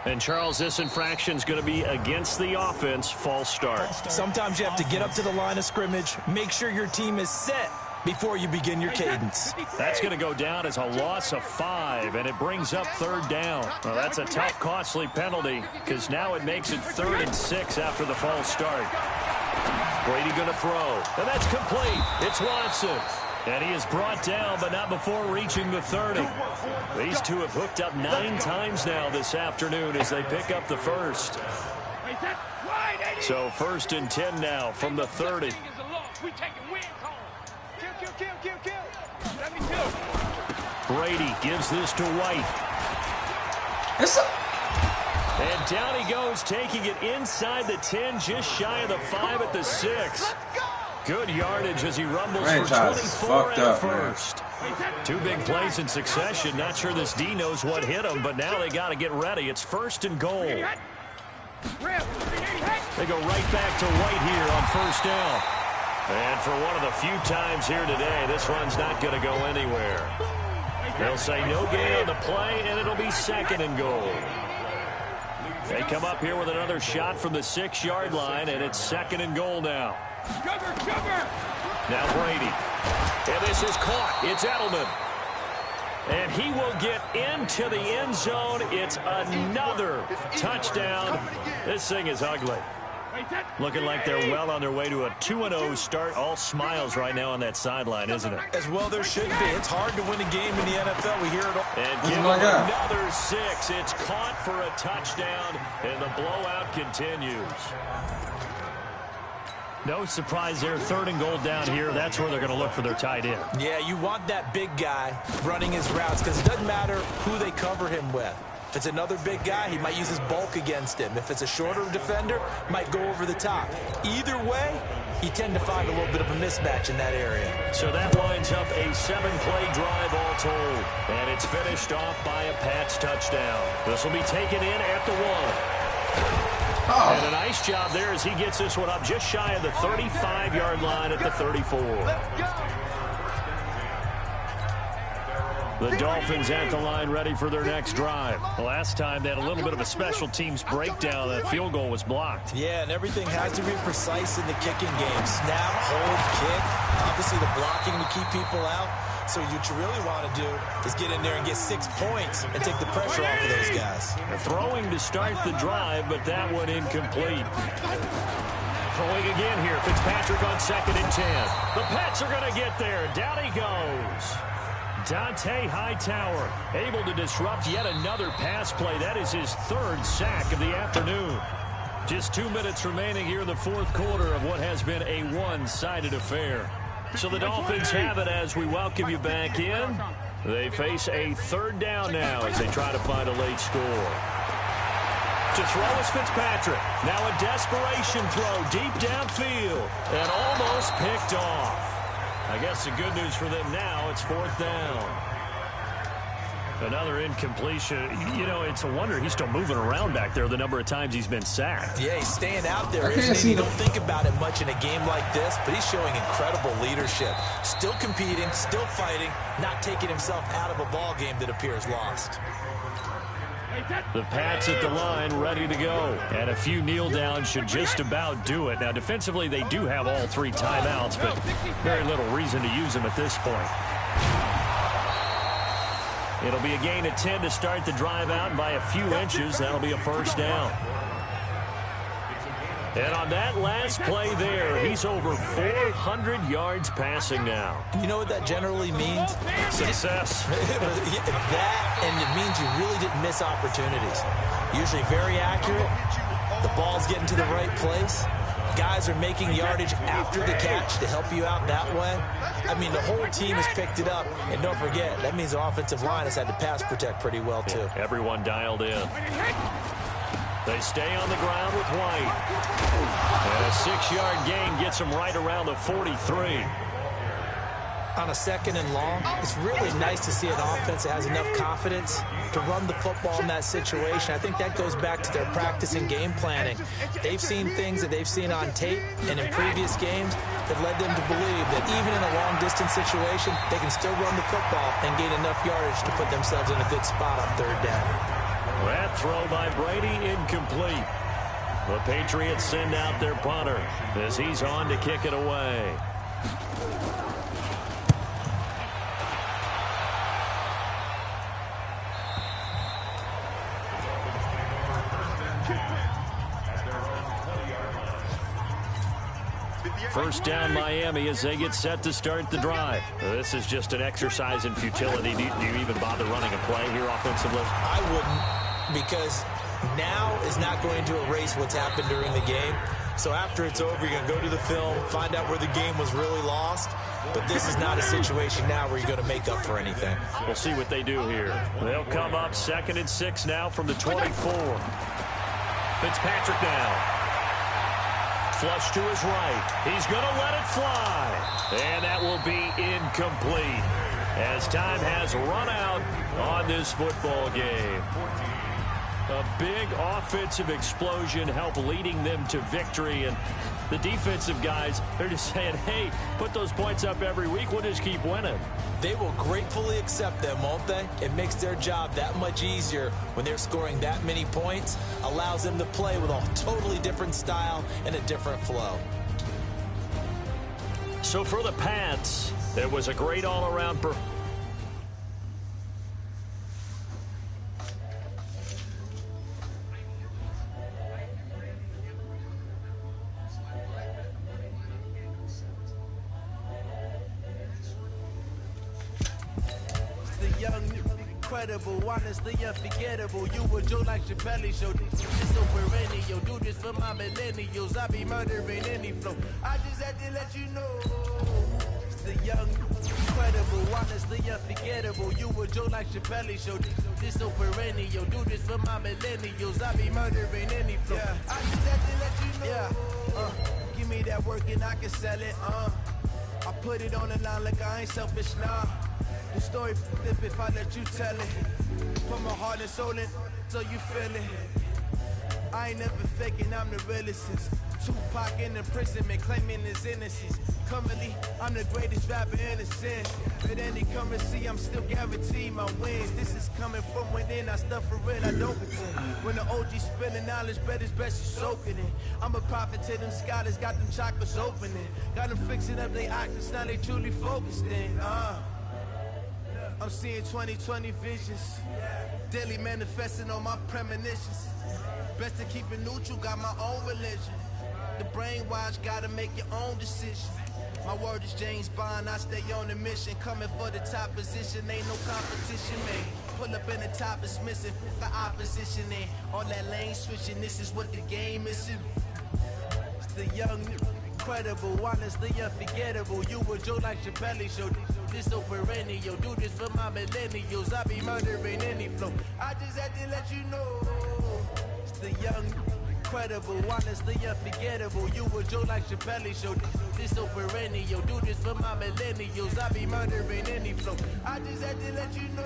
And, Charles, this infraction's going to be against the offense. False start. Sometimes you have to get up to the line of scrimmage, make sure your team is set before you begin your cadence. That's going to go down as a loss of 5, and it brings up 3rd down. Well, that's a tough, costly penalty, because now it makes it 3rd and 6 after the false start. Brady going to throw, and that's complete. It's Watson. And he is brought down, but not before reaching the 30. These two have hooked up 9 times now this afternoon as they pick up the first. So 1st and 10 now from the 30. Brady gives this to White. And down he goes, taking it inside the 10, just shy of the 5 at the 6. Good yardage as he rumbles for 24 at first. 2 big plays in succession. Not sure this D knows what hit him, but now they got to get ready. It's 1st and goal. They go right back to White here on 1st down. And for one of the few times here today, this run's not going to go anywhere. They'll say no gain on the play, and it'll be 2nd and goal. They come up here with another shot from the 6-yard line, and it's 2nd and goal now. Now Brady. And this is caught. It's Edelman. And he will get into the end zone. It's another touchdown. This thing is ugly. Looking like they're well on their way to a 2-0 start. All smiles right now on that sideline, isn't it? As well there should be. It's hard to win a game in the NFL. We hear it all. And give him another 6. It's caught for a touchdown, and the blowout continues. No surprise there. 3rd and goal down here. That's where they're going to look for their tight end. Yeah, you want that big guy running his routes because it doesn't matter who they cover him with. If it's another big guy, he might use his bulk against him. If it's a shorter defender, might go over the top. Either way, you tend to find a little bit of a mismatch in that area. So that lines up a 7-play drive all told. And it's finished off by a Pats touchdown. This will be taken in at the 1. And a nice job there as he gets this one up just shy of the 35-yard line at the 34. The Dolphins at the line ready for their next drive. Last time they had a little bit of a special teams breakdown. That field goal was blocked. Yeah, and everything has to be precise in the kicking game. Snap, hold, kick. Obviously the blocking to keep people out. So what you really want to do is get in there and get 6 points and take the pressure off of those guys. Throwing to start the drive, but that one incomplete. Throwing again here. Fitzpatrick on 2nd and 10. The Pats are going to get there. Down he goes. Dante Hightower able to disrupt yet another pass play. That is his 3rd sack of the afternoon. Just 2 minutes remaining here in the 4th quarter of what has been a one-sided affair. So the Dolphins have it as we welcome you back in. They face a 3rd down now as they try to find a late score. To throw is Fitzpatrick. Now a desperation throw deep downfield and almost picked off. I guess the good news for them now, it's 4th down. Another incompletion. You know, it's a wonder he's still moving around back there the number of times he's been sacked. Yeah, he's staying out there, isn't he? You don't think about it much in a game like this, but he's showing incredible leadership. Still competing, still fighting, not taking himself out of a ball game that appears lost. The Pats at the line ready to go. And a few kneel downs should just about do it. Now, defensively, they do have all 3 timeouts, but very little reason to use them at this point. It'll be a gain of 10 to start the drive out by a few inches. That'll be a 1st down. And on that last play there, he's over 400 yards passing now. You know what that generally means? Success. That, and it means you really didn't miss opportunities. Usually very accurate. The ball's getting to the right place. Guys are making yardage after the catch to help you out that way. I mean, the whole team has picked it up. And don't forget, that means the offensive line has had to pass protect pretty well, too. Yeah, everyone dialed in. They stay on the ground with White. And a 6-yard gain gets them right around the 43. On a 2nd and long, it's really nice to see an offense that has enough confidence to run the football in that situation. I think that goes back to their practice and game planning. They've seen things that they've seen on tape and in previous games that led them to believe that even in a long-distance situation, they can still run the football and gain enough yardage to put themselves in a good spot on 3rd down. That throw by Brady incomplete. The Patriots send out their punter as he's on to kick it away. First down Miami as they get set to start the drive. This is just an exercise in futility. Do you even bother running a play here offensively? I wouldn't, because now is not going to erase what's happened during the game. So after it's over, you're going to go to the film, find out where the game was really lost. But this is not a situation now where you're going to make up for anything. We'll see what they do here. They'll come up 2nd and 6 now from the 24. Fitzpatrick now. Flush to his right. He's going to let it fly. And that will be incomplete as time has run out on this football game. A big offensive explosion helped leading them to victory. And the defensive guys, they're just saying, hey, put those points up every week. We'll just keep winning. They will gratefully accept them, won't they? It makes their job that much easier when they're scoring that many points. Allows them to play with a totally different style and a different flow. So for the Pats, it was a great all-around performance. Incredible, honestly unforgettable. You would do like Chappelle show. This is so perennial. Do this for my millennials. I be murdering any flow. I just had to let you know. the young, incredible, honestly unforgettable. You a joke like Chappelle Show. This so perennial. Do this for my millennials. I be murdering any flow. Yeah. I just had to let you know. Yeah. Give me that work and I can sell it. I put it on the line like I ain't selfish, nah. The story flip if I let you tell it. Put my heart and soul in so you feel it. I ain't never faking, I'm the realest since Tupac in imprisonment, claiming his innocence. Currently, I'm the greatest rapper in a sense. With any currency, I'm still guaranteed my wins. This is coming from within, I stuff for real, I don't pretend. When the OG spilling knowledge, bet it's best you soaking it. I'm a prophet to them scholars, got them chakras opening. Got them fixing up their octaves, now they truly focused in. I'm seeing 2020 visions. Daily manifesting on my premonitions. Best to keep it neutral, got my own religion. The brainwash, gotta make your own decision. My word is James Bond, I stay on a mission. Coming for the top position, ain't no competition, man. Pull up in the top is missing, the opposition in. All that lane switching, this is what the game is. It's the young, incredible, honestly unforgettable. You a joke like Chappelle Show. This so perennial, do this for my millennials. I be murdering any flow. I just had to let you know. It's the young, incredible, honestly unforgettable. You a joke like Chappelle Show. This so perennial, do this for my millennials. I be murdering any flow. I just had to let you know.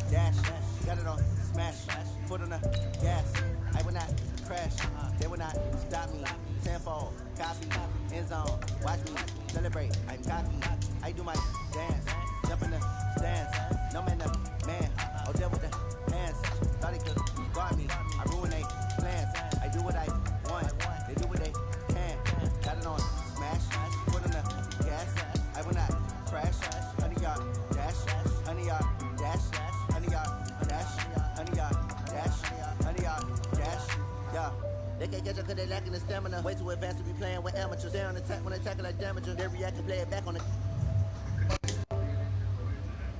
Dash, got it on smash, foot on the gas. I will not crash, they will not stop me. Tenfold, copy, end zone, watch me celebrate. I'm cocky, I do my dance, jump in the stands. No man, the man, oh there with the hands. Thought he could guard me, I ruin they plans. I do what I want, they do what they can. Got it on smash, foot on the gas. I will not crash, 100-yard dash, 100-yard dash. 100-yard dash, 100-yard dash, 100-yard dash, yeah. They can't catch up cause they lacking the stamina. Way too advanced to be playing with amateurs. They on attack when they tackle like damager. They react and play it back on the